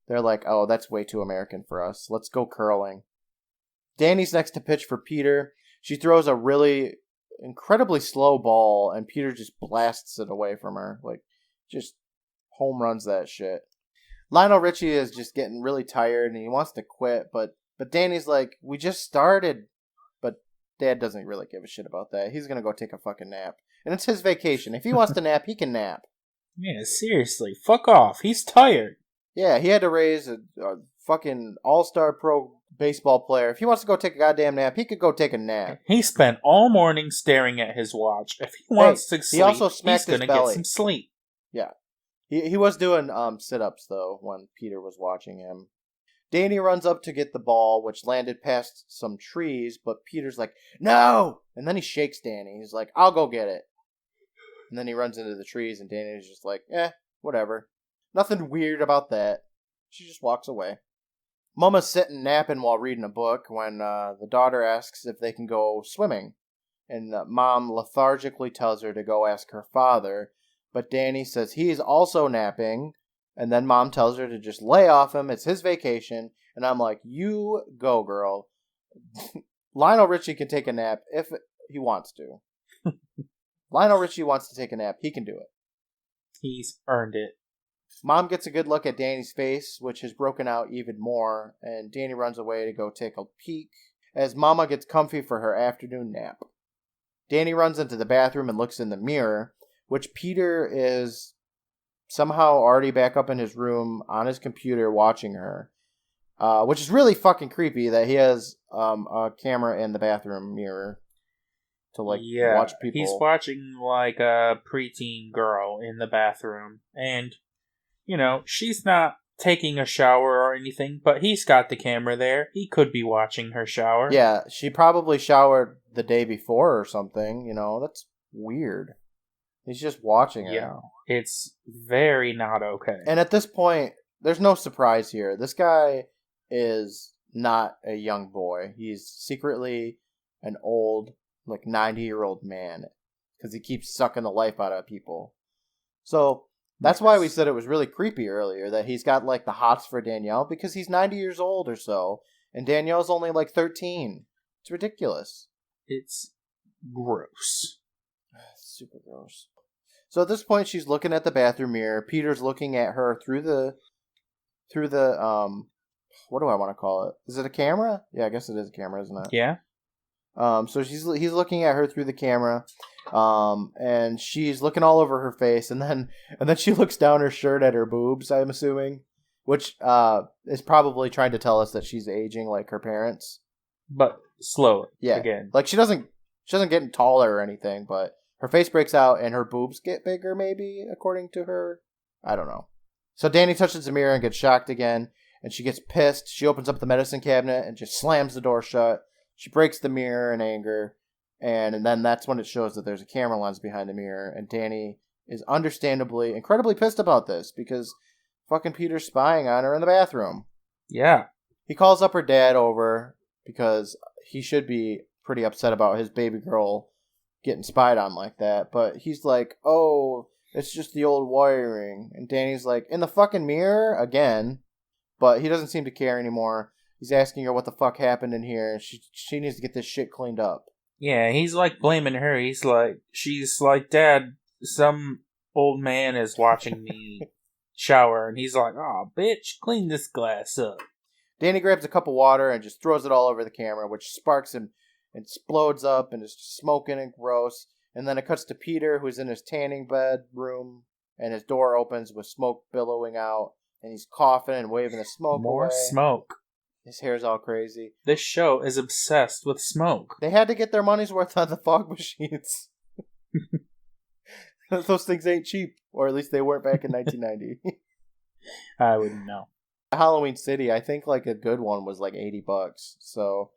They're like, oh, that's way too American for us. Let's go curling. Danny's next to pitch for Peter. She throws a really incredibly slow ball, and Peter just blasts it away from her. Like, just home runs that shit. Lionel Richie is just getting really tired, and he wants to quit, but Danny's like, we just started. But Dad doesn't really give a shit about that. He's gonna go take a fucking nap. And it's his vacation. If he wants to nap, he can nap. Yeah, seriously. Fuck off. He's tired. Yeah, he had to raise a fucking all-star pro baseball player. If he wants to go take a goddamn nap, he could go take a nap. He spent all morning staring at his watch. If he wants to sleep, he also smacked he's going to get some sleep. Yeah. He was doing sit-ups, though, when Peter was watching him. Danny runs up to get the ball, which landed past some trees, but Peter's like, no! And then he shakes Danny. He's like, I'll go get it. And then he runs into the trees, and Danny's just like, whatever. Nothing weird about that. She just walks away. Mama's sitting napping while reading a book when the daughter asks if they can go swimming. And Mom lethargically tells her to go ask her father. But Danny says he's also napping. And then Mom tells her to just lay off him. It's his vacation. And I'm like, you go, girl. Lionel Richie can take a nap if he wants to. Lionel Richie wants to take a nap. He can do it. He's earned it. Mom gets a good look at Danny's face, which has broken out even more, and Danny runs away to go take a peek as Mama gets comfy for her afternoon nap. Danny runs into the bathroom and looks in the mirror, which Peter is somehow already back up in his room on his computer watching her, which is really fucking creepy that he has a camera in the bathroom mirror to watch people. He's watching like a preteen girl in the bathroom, and she's not taking a shower or anything, but he's got the camera there. He could be watching her shower. Yeah, she probably showered the day before or something. That's weird. He's just watching her. Yeah, it's very not okay. And at this point, there's no surprise here. This guy is not a young boy. He's secretly an old, 90-year-old man because he keeps sucking the life out of people. So that's why we said it was really creepy earlier that he's got the hots for Danielle, because he's 90 years old or so, And Danielle's only like 13. It's ridiculous. It's gross. Super gross. So at this point, she's looking at the bathroom mirror. Peter's looking at her through the what do I want to call it? Is it a camera? Yeah, I guess it is a camera, isn't it? Yeah. So he's looking at her through the camera, and she's looking all over her face, and then she looks down her shirt at her boobs. I'm assuming, which is probably trying to tell us that she's aging like her parents, but slowly. Yeah, again, like she doesn't get taller or anything, but her face breaks out and her boobs get bigger. Maybe according to her, I don't know. So Danny touches the mirror and gets shocked again, and she gets pissed. She opens up the medicine cabinet and just slams the door shut. She breaks the mirror in anger, and then that's when it shows that there's a camera lens behind the mirror, and Danny is understandably incredibly pissed about this because fucking Peter's spying on her in the bathroom. Yeah. He calls up her dad over because he should be pretty upset about his baby girl getting spied on like that, but he's like, oh, it's just the old wiring. And Danny's like, in the fucking mirror? Again. But he doesn't seem to care anymore. He's asking her what the fuck happened in here. She needs to get this shit cleaned up. Yeah, he's like blaming her. She's like, Dad, some old man is watching me shower. And he's like, oh, bitch, clean this glass up. Danny grabs a cup of water and just throws it all over the camera, which sparks and explodes up and is smoking and gross. And then it cuts to Peter, who's in his tanning bed room, and his door opens with smoke billowing out. And he's coughing and waving the smoke More away. smoke. His hair's all crazy. This show is obsessed with smoke. They had to get their money's worth on the fog machines. Those things ain't cheap. Or at least they weren't back in 1990. I wouldn't know. Halloween City, I think like a good one was like $80. So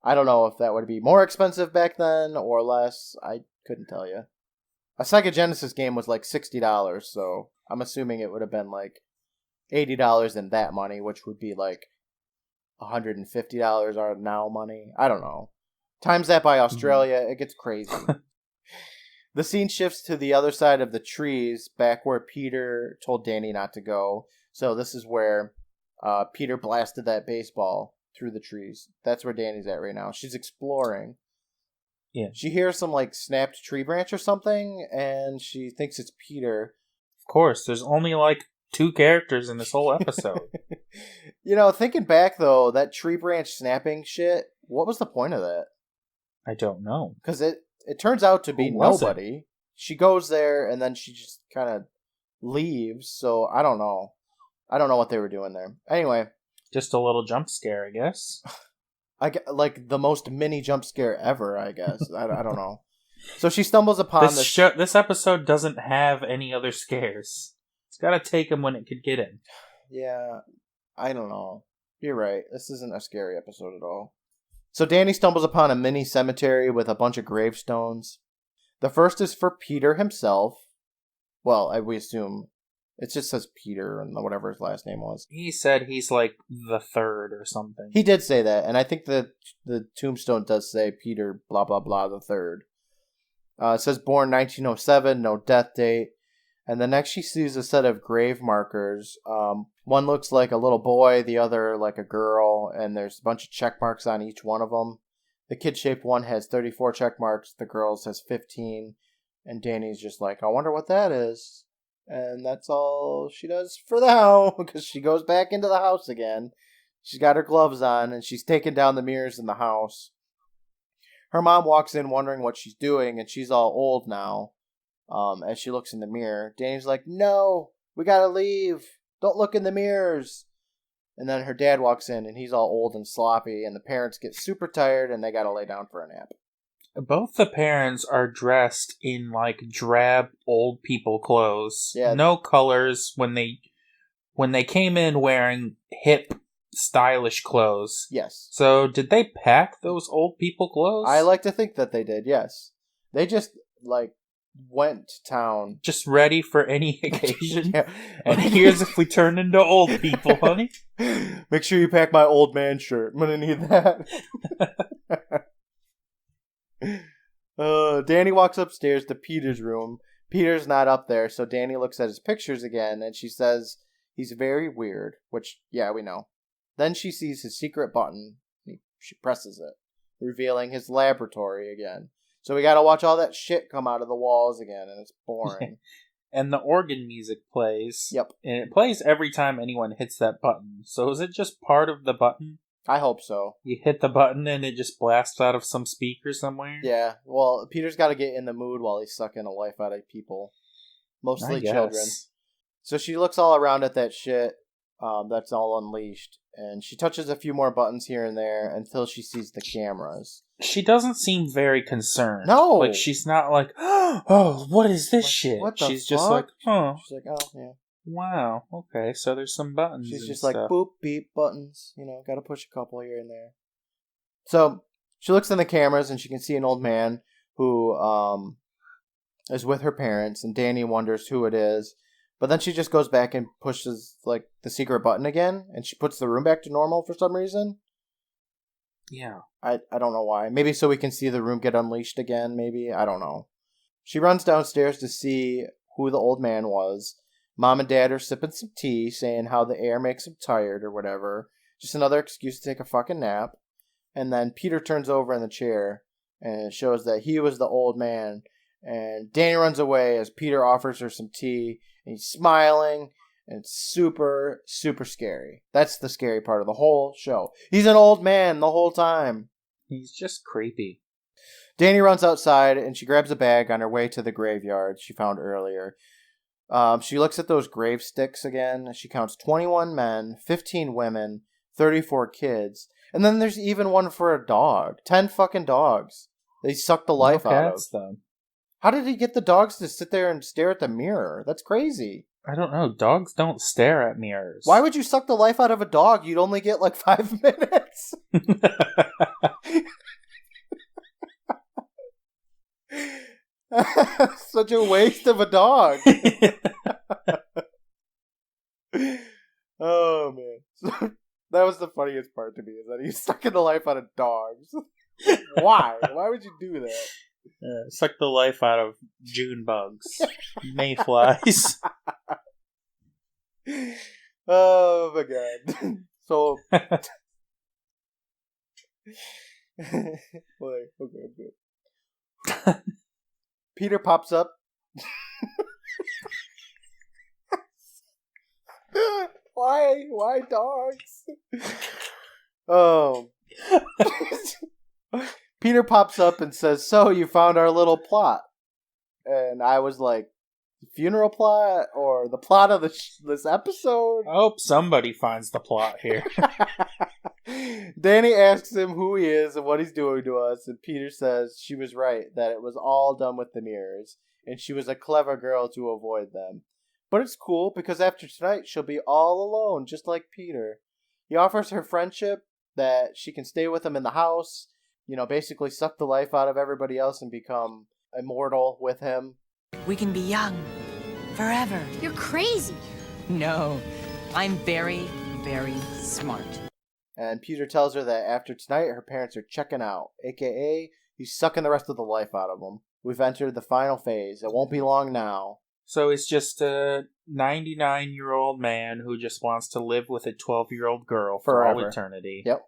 I don't know if that would be more expensive back then or less. I couldn't tell you. A Sega Genesis game was like $60. So I'm assuming it would have been like $80 in that money, which would be like $150 are now money. I don't know. Times that by Australia, it gets crazy. The scene shifts to the other side of the trees, back where Peter told Danny not to go. So this is where Peter blasted that baseball through the trees. That's where Danny's at right now. She's exploring. Yeah. She hears some like snapped tree branch or something, and she thinks it's Peter. Of course, there's only like 2 characters in this whole episode. You know, thinking back though, that tree branch snapping shit, what was the point of that? I don't know. Because it turns out to be nobody. She goes there and then she just kind of leaves, so I don't know. I don't know what they were doing there. Anyway. Just a little jump scare, I guess. Like the most mini jump scare ever, I guess. I don't know. So she stumbles upon this episode doesn't have any other scares. It's got to take him when it could get him. Yeah, I don't know. You're right. This isn't a scary episode at all. So Danny stumbles upon a mini cemetery with a bunch of gravestones. The first is for Peter himself. Well, we assume it just says Peter and whatever his last name was. He said he's like the third or something. He did say that, and I think the tombstone does say Peter blah blah blah the third. It says born 1907, no death date. And the next she sees a set of grave markers. One looks like a little boy, the other like a girl, and there's a bunch of check marks on each one of them. The kid-shaped one has 34 check marks, the girl's has 15, and Danny's just like, I wonder what that is. And that's all she does for now, because she goes back into the house again. She's got her gloves on, and she's taking down the mirrors in the house. Her mom walks in wondering what she's doing, and she's all old now. As she looks in the mirror, Danny's like, no, we gotta leave. Don't look in the mirrors. And then her dad walks in, and he's all old and sloppy, and the parents get super tired, and they gotta lay down for a nap. Both the parents are dressed in, like, drab old people clothes. Yeah. No colors when they came in wearing hip, stylish clothes. Yes. So, did they pack those old people clothes? I like to think that they did, yes. They just, like, went to town. Just ready for any occasion. Yeah. And here's if we turn into old people, honey. Make sure you pack my old man shirt. I'm gonna need that. Danny walks upstairs to Peter's room. Peter's not up there, so Danny looks at his pictures again, and she says he's very weird, which, yeah, we know. Then she sees his secret button. She presses it, revealing his laboratory again. So we gotta watch all that shit come out of the walls again, and it's boring. And the organ music plays. Yep. And it plays every time anyone hits that button. So is it just part of the button? I hope so. You hit the button and it just blasts out of some speaker somewhere? Yeah, well, Peter's got to get in the mood while he's sucking the life out of people. Mostly children. So she looks all around at that shit that's all unleashed. And she touches a few more buttons here and there until she sees the cameras. She doesn't seem very concerned. No! Like, she's not like, oh, what is this shit? What the She's fuck? just like, oh. She's like, oh, yeah. Wow, okay, so there's some buttons. She's just stuff. like, boop, beep, buttons. You know, gotta push a couple here and there. So, she looks in the cameras and she can see an old man who is with her parents, and Danny wonders who it is. But then she just goes back and pushes, like, the secret button again, and she puts the room back to normal for some reason. Yeah. I don't know why. Maybe so we can see the room get unleashed again, maybe? I don't know. She runs downstairs to see who the old man was. Mom and Dad are sipping some tea, saying how the air makes them tired or whatever. Just another excuse to take a fucking nap. And then Peter turns over in the chair, and it shows that he was the old man. And Danny runs away as Peter offers her some tea. And he's smiling, and it's super, super scary. That's the scary part of the whole show. He's an old man the whole time. He's just creepy. Danny runs outside, and she grabs a bag on her way to the graveyard she found earlier. She looks at those grave sticks again. She counts 21 men, 15 women, 34 kids. And then there's even one for a dog. 10 fucking dogs. They suck the life out of. Though. How did he get the dogs to sit there and stare at the mirror? That's crazy. I don't know. Dogs don't stare at mirrors. Why would you suck the life out of a dog? You'd only get like 5 minutes. Such a waste of a dog. Oh, man. So, that was the funniest part to me, is that he's sucking the life out of dogs. Why? Why would you do that? Suck the life out of June bugs. Mayflies. Oh, my God. So... okay, I'm good. Peter pops up. Why dogs? Oh. Peter pops up and says, "So you found our little plot?" And I was like, "Funeral plot or the plot of this episode?" I hope somebody finds the plot here. Danny asks him who he is and what he's doing to us, and Peter says she was right, that it was all done with the mirrors, and she was a clever girl to avoid them. But it's cool, because after tonight, she'll be all alone, just like Peter. He offers her friendship, that she can stay with him in the house, basically suck the life out of everybody else and become immortal with him. We can be young, forever. You're crazy. No, I'm very, very smart. And Peter tells her that after tonight, her parents are checking out, aka he's sucking the rest of the life out of them. We've entered the final phase. It won't be long now. So it's just a 99-year-old man who just wants to live with a 12-year-old girl for all eternity. Yep.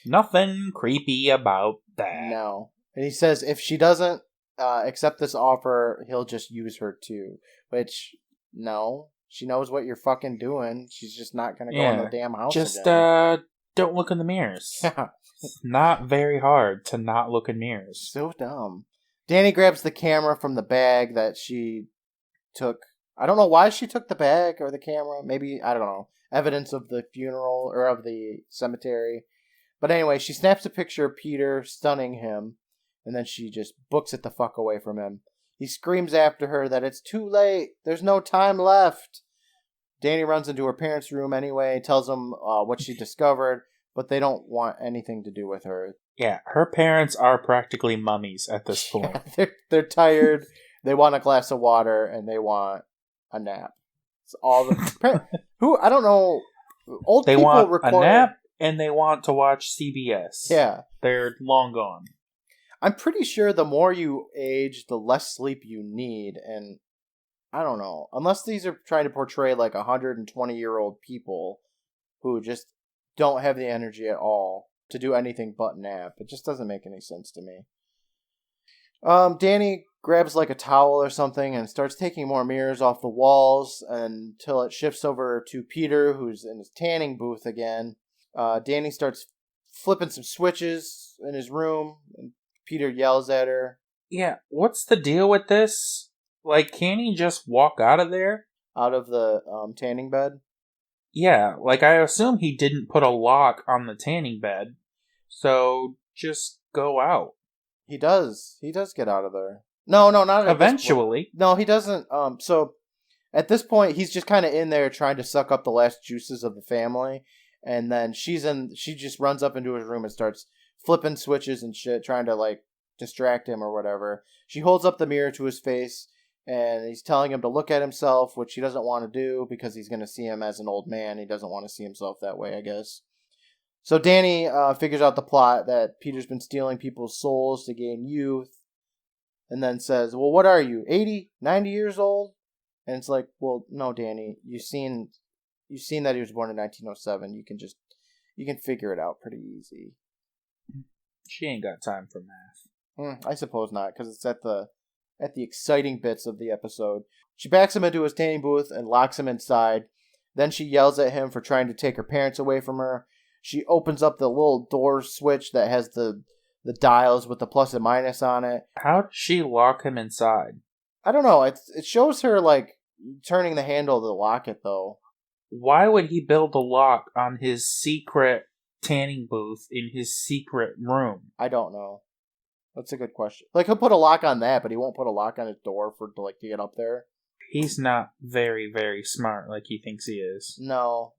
Nothing creepy about that. No. And he says if she doesn't accept this offer, he'll just use her too. Which, no. She knows what you're fucking doing. She's just not going to go in the damn house just, again. Don't look in the mirrors. It's not very hard to not look in mirrors. So dumb. Danny grabs the camera from the bag that she took. I don't know why she took the bag or the camera. Maybe, I don't know. Evidence of the funeral or of the cemetery. But anyway, she snaps a picture of Peter stunning him. And then she just books it the fuck away from him. He screams after her that it's too late. There's no time left. Danny runs into her parents' room anyway, tells them what she discovered, but they don't want anything to do with her. Yeah, her parents are practically mummies at this point. Yeah, they're tired. They want a glass of water, and they want a nap. It's all the I don't know. Old they people want record a nap, and they want to watch CBS. Yeah, they're long gone. I'm pretty sure the more you age, the less sleep you need, and I don't know. Unless these are trying to portray like 120-year-old people who just don't have the energy at all to do anything but nap. It just doesn't make any sense to me. Danny grabs like a towel or something and starts taking more mirrors off the walls until it shifts over to Peter, who's in his tanning booth again. Danny starts flipping some switches in his room, and Peter yells at her. Yeah, what's the deal with this? Like, can't he just walk out of there? Out of the tanning bed? Yeah, like I assume he didn't put a lock on the tanning bed, so just go out. He does. He does get out of there. No, not eventually. No, he doesn't. So at this point, he's just kind of in there trying to suck up the last juices of the family, and then she just runs up into his room and starts flipping switches and shit, trying to like distract him or whatever. She holds up the mirror to his face, and he's telling him to look at himself, which he doesn't want to do because he's going to see him as an old man. He doesn't want to see himself that way, I guess. So Danny figures out the plot that Peter's been stealing people's souls to gain youth, and then says, well, what are you, 80, 90 years old? And it's like, well, no, Danny, you've seen that he was born in 1907. You can figure it out pretty easy. She ain't got time for math. I suppose not, because it's at the exciting bits of the episode. She backs him into his tanning booth and locks him inside. Then she yells at him for trying to take her parents away from her. She opens up the little door switch that has the dials with the plus and minus on it. How does she lock him inside? I don't know. It shows her like turning the handle to lock it though. Why would he build a lock on his secret tanning booth in his secret room? I don't know. That's a good question. Like, he'll put a lock on that, but he won't put a lock on his door to get up there. He's not very, very smart like he thinks he is. No.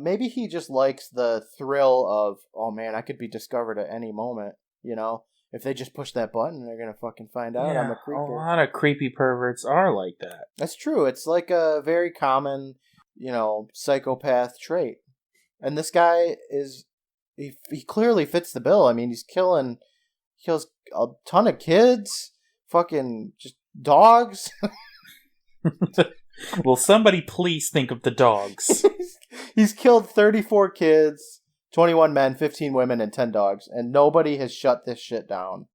Maybe he just likes the thrill of, oh man, I could be discovered at any moment, you know? If they just push that button, they're going to fucking find out I'm a creeper. A lot of creepy perverts are like that. That's true. It's like a very common, psychopath trait. And this guy he clearly fits the bill. I mean, he kills a ton of kids, fucking just dogs. Will somebody please think of the dogs? He's killed 34 kids, 21 men, 15 women, and 10 dogs, and nobody has shut this shit down.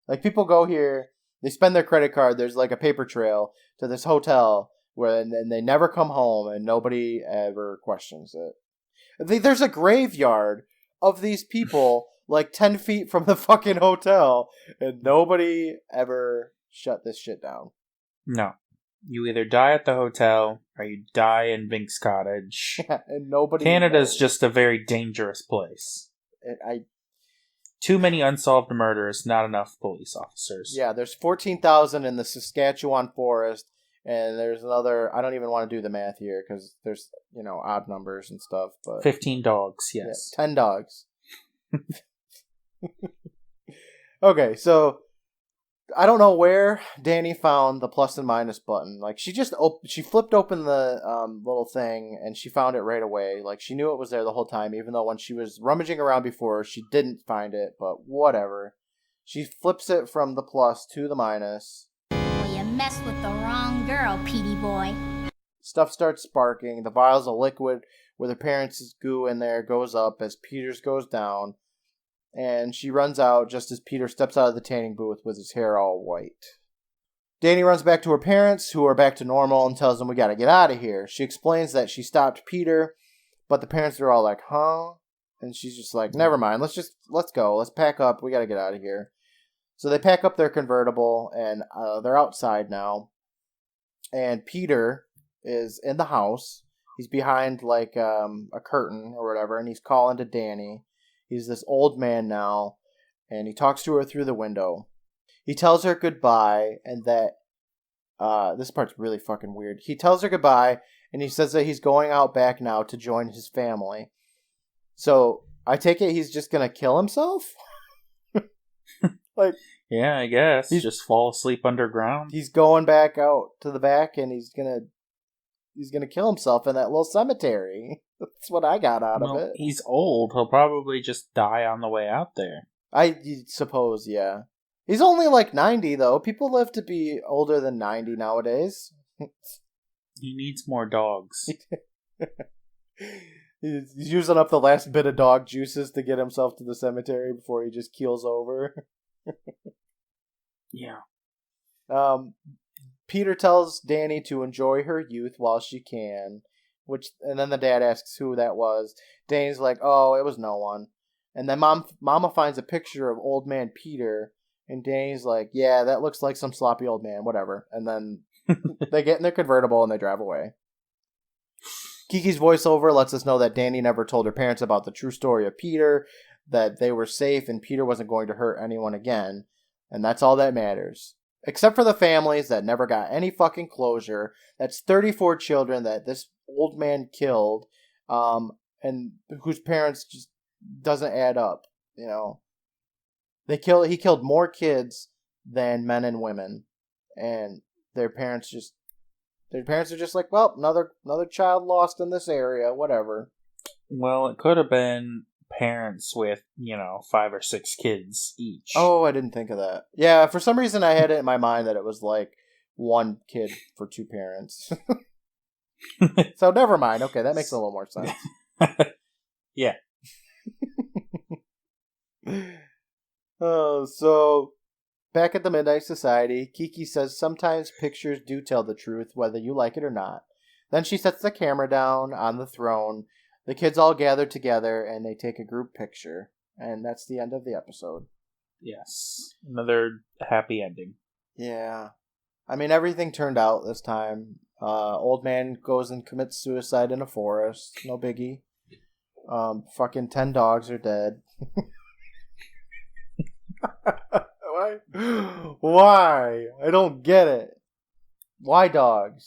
Like, people go here, they spend their credit card, there's like a paper trail to this hotel, and they never come home, and nobody ever questions it. There's a graveyard of these people like 10 feet from the fucking hotel, and nobody ever shut this shit down. No. You either die at the hotel, or you die in Vink's cottage. Yeah, and nobody Canada's knows. just a very dangerous place. I Too many unsolved murders, not enough police officers. Yeah, there's 14,000 in the Saskatchewan forest, and there's another, I don't even want to do the math here, because there's, odd numbers and stuff. But 15 dogs, yes. Yeah, 10 dogs. Okay, so I don't know where Danny found the plus and minus button. Like, she flipped open the little thing, and she found it right away. Like, she knew it was there the whole time, even though when she was rummaging around before, she didn't find it, but whatever. She flips it from the plus to the minus. Well, you messed with the wrong girl, Petey boy. Stuff starts sparking. The vials of liquid with her parents' goo in there goes up as Peter's goes down. And she runs out just as Peter steps out of the tanning booth with his hair all white. Danny runs back to her parents, who are back to normal, and tells them, we gotta get out of here. She explains that she stopped Peter, but the parents are all like, huh? And she's just like, never mind, let's go, let's pack up, we gotta get out of here. So they pack up their convertible, and they're outside now. And Peter is in the house. He's behind, like, a curtain or whatever, and he's calling to Danny. He's this old man now, and he talks to her through the window. He tells her goodbye, and that, this part's really fucking weird. He tells her goodbye, and he says that he's going out back now to join his family. So, I take it he's just gonna kill himself? Like, yeah, I guess. Just fall asleep underground. He's going back out to the back, and he's gonna kill himself in that little cemetery. That's what I got out of it. He's old. He'll probably just die on the way out there. I suppose, yeah. He's only like 90, though. People live to be older than 90 nowadays. He needs more dogs. He's using up the last bit of dog juices to get himself to the cemetery before he just keels over. Yeah. Peter tells Danny to enjoy her youth while she can, and then the dad asks who that was. Danny's like, oh, it was no one. And then Mama finds a picture of old man Peter, and Danny's like, yeah, that looks like some sloppy old man, whatever. And then they get in their convertible and they drive away. Kiki's voiceover lets us know that Danny never told her parents about the true story of Peter, that they were safe and Peter wasn't going to hurt anyone again. And that's all that matters. Except for the families that never got any fucking closure. That's 34 children that this old man killed, and whose parents just doesn't add up, you know. He killed more kids than men and women, and their parents are just like, well, another child lost in this area, whatever. Well, it could have been parents with, 5 or 6 kids each. Oh, I didn't think of that. Yeah, for some reason I had it in my mind that it was like one kid for 2 parents. So never mind. Okay, that makes a little more sense. Yeah. So back at the Midnight Society, Kiki says sometimes pictures do tell the truth, whether you like it or not. Then she sets the camera down on the throne. The kids all gather together and they take a group picture. And that's the end of the episode. Yes. Another happy ending. Yeah. I mean, everything turned out this time. Old man goes and commits suicide in a forest. No biggie. Fucking 10 dogs are dead. Why? I don't get it. Why dogs?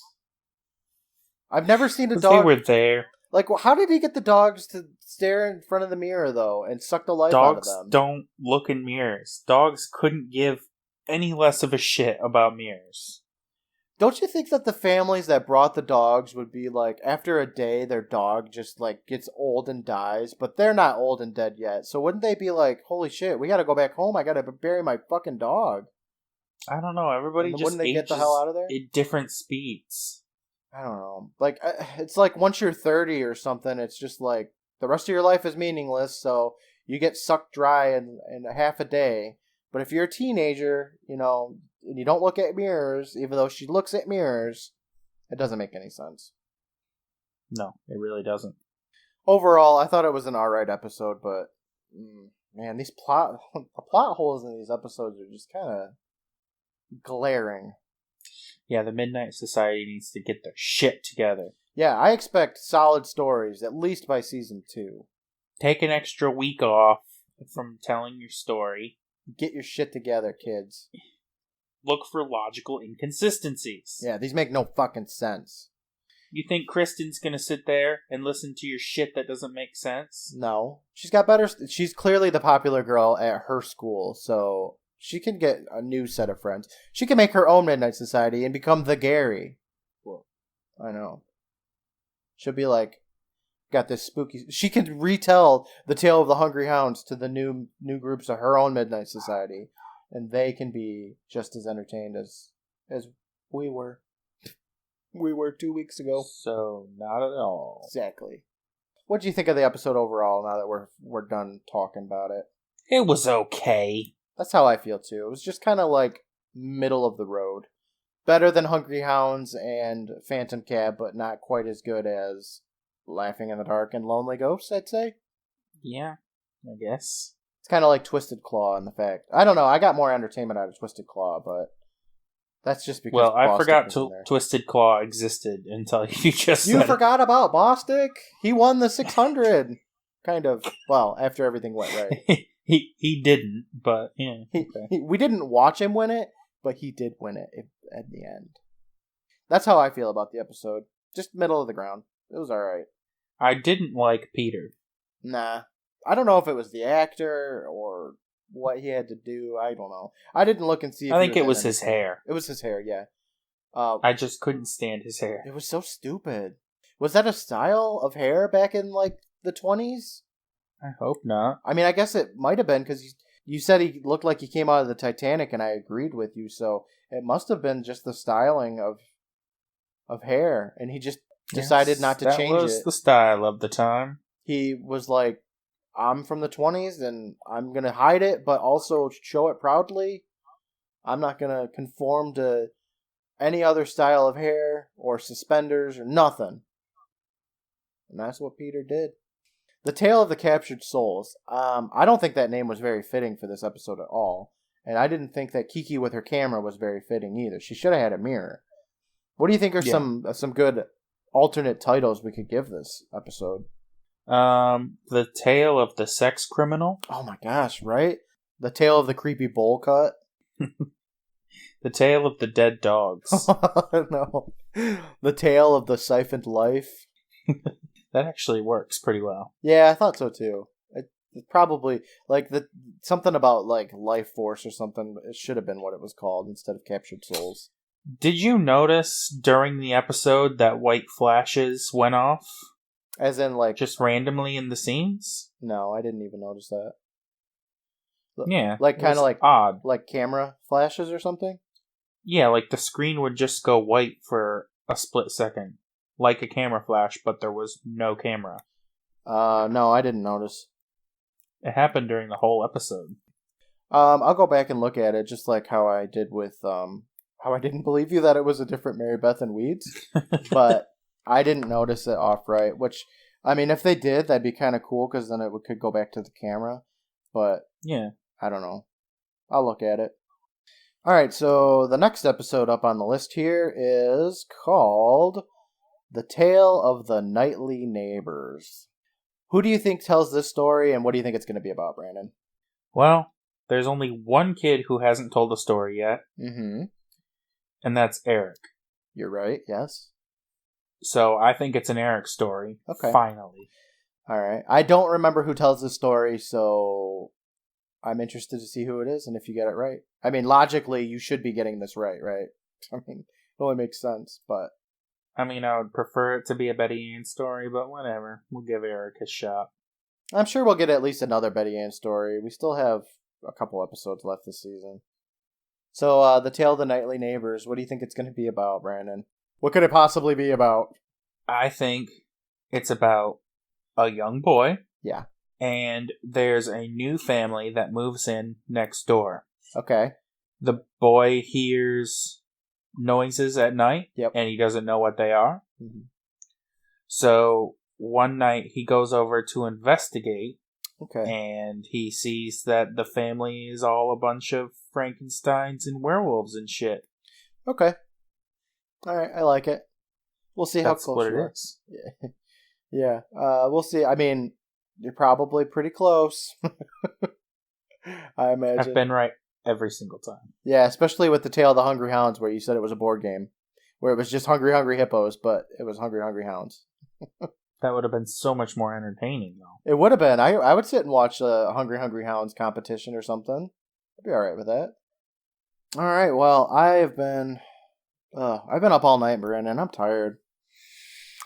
I've never seen a dog. They were there. Like, how did he get the dogs to stare in front of the mirror, though, and suck the life out of them? Dogs don't look in mirrors. Dogs couldn't give any less of a shit about mirrors. Don't you think that the families that brought the dogs would be like, after a day, their dog just, like, gets old and dies, but they're not old and dead yet, so wouldn't they be like, holy shit, we gotta go back home, I gotta bury my fucking dog? I don't know, everybody just wouldn't they ages get the hell out of there? at different speeds. I don't know. Like, it's like once you're 30 or something, it's just like, the rest of your life is meaningless, so you get sucked dry in half a day. But if you're a teenager, and you don't look at mirrors, even though she looks at mirrors, it doesn't make any sense. No, it really doesn't. Overall, I thought it was an alright episode, but, man, the plot holes in these episodes are just kind of glaring. Yeah, the Midnight Society needs to get their shit together. Yeah, I expect solid stories, at least by season 2. Take an extra week off from telling your story. Get your shit together, kids. Look for logical inconsistencies. Yeah, these make no fucking sense. You think Kristen's gonna sit there and listen to your shit that doesn't make sense? No. She's clearly the popular girl at her school, so she can get a new set of friends. She can make her own Midnight Society and become the Gary. Well, I know. She'll be like, got this spooky... She can retell the tale of the Hungry Hounds to the new groups of her own Midnight Society, and they can be just as entertained as we were. We were 2 weeks ago. So, not at all. Exactly. What do you think of the episode overall, now that we're done talking about it? It was okay. That's how I feel, too. It was just kind of like middle of the road. Better than Hungry Hounds and Phantom Cab, but not quite as good as Laughing in the Dark and Lonely Ghosts, I'd say. Yeah, I guess. It's kind of like Twisted Claw in the fact. I don't know, I got more entertainment out of Twisted Claw, but that's just because... Well, I Bostic forgot was in there. Twisted Claw existed until you just You said forgot about Bostic? He won the 600. Kind of. Well, after everything went right. He didn't, but yeah. Okay. We didn't watch him win it, but he did win it at the end. That's how I feel about the episode. Just middle of the ground. It was alright. I didn't like Peter. Nah. I don't know if it was the actor or what he had to do. I don't know. I didn't look and see if I think he it was in his anything. hair. It was his hair, yeah. I just couldn't stand his hair. It was so stupid. Was that a style of hair back in, like, the 20s? I hope not. I mean, I guess it might have been, because you said he looked like he came out of the Titanic, and I agreed with you, so it must have been just the styling of hair, and he just decided not to change it. That was the style of the time. He was like, I'm from the 20s and I'm going to hide it, but also show it proudly. I'm not going to conform to any other style of hair or suspenders or nothing. And that's what Peter did. The Tale of the Captured Souls. I don't think that name was very fitting for this episode at all. And I didn't think that Kiki with her camera was very fitting either. She should have had a mirror. What do you think are some good alternate titles we could give this episode? The Tale of the Sex Criminal. Oh my gosh, right? The Tale of the Creepy Bowl Cut. The Tale of the Dead Dogs. No. The Tale of the Siphoned Life. That actually works pretty well. Yeah, I thought so too. It probably like something about like Life Force or something. It should have been what it was called instead of Captured Souls. Did you notice during the episode that white flashes went off? As in, like, just randomly in the scenes? No, I didn't even notice that. Yeah, like kind of like odd, like camera flashes or something. Yeah, like the screen would just go white for a split second, like a camera flash, but there was no camera. No, I didn't notice. It happened during the whole episode. I'll go back and look at it, just like how I did with how I didn't believe you that it was a different Mary Beth and Weeds, but I didn't notice it off right. Which, I mean, if they did, that'd be kind of cool because then it could go back to the camera. But yeah, I don't know. I'll look at it. All right, so the next episode up on the list here is called The Tale of the Nightly Neighbors. Who do you think tells this story, and what do you think it's going to be about, Brandon? Well, there's only one kid who hasn't told the story yet. Mm-hmm. And that's Eric. You're right, yes. So I think it's an Eric story. Okay. Finally. All right. I don't remember who tells the story, so I'm interested to see who it is and if you get it right. I mean, logically, you should be getting this right? I mean, it only makes sense, but... I mean, I would prefer it to be a Betty Ann story, but whatever. We'll give Eric a shot. I'm sure we'll get at least another Betty Ann story. We still have a couple episodes left this season. So, The Tale of the Nightly Neighbors, what do you think it's going to be about, Brandon? What could it possibly be about? I think it's about a young boy. Yeah. And there's a new family that moves in next door. Okay. The boy hears noises at night, and he doesn't know what they are. Mm-hmm. So one night he goes over to investigate. Okay. And he sees that the family is all a bunch of Frankensteins and werewolves and shit. Okay. All right, I like it. We'll see how close you are. Is. Yeah. Yeah. We'll see. I mean, you're probably pretty close. I imagine. I've been right every single time. Yeah, especially with the Tale of the Hungry Hounds, where you said it was a board game, where it was just Hungry Hungry Hippos, but it was Hungry Hungry Hounds. That would have been so much more entertaining, though. It would have been. I would sit and watch a Hungry Hungry Hounds competition or something. I'd be all right with that. All right. Well, I've been up all night, Brandon. I'm tired.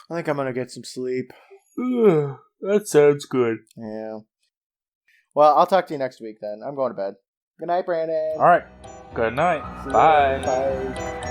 I think I'm gonna get some sleep. That sounds good. Yeah. Well, I'll talk to you next week then. I'm going to bed. Good night, Brandon. All right. Good night. Bye. Bye.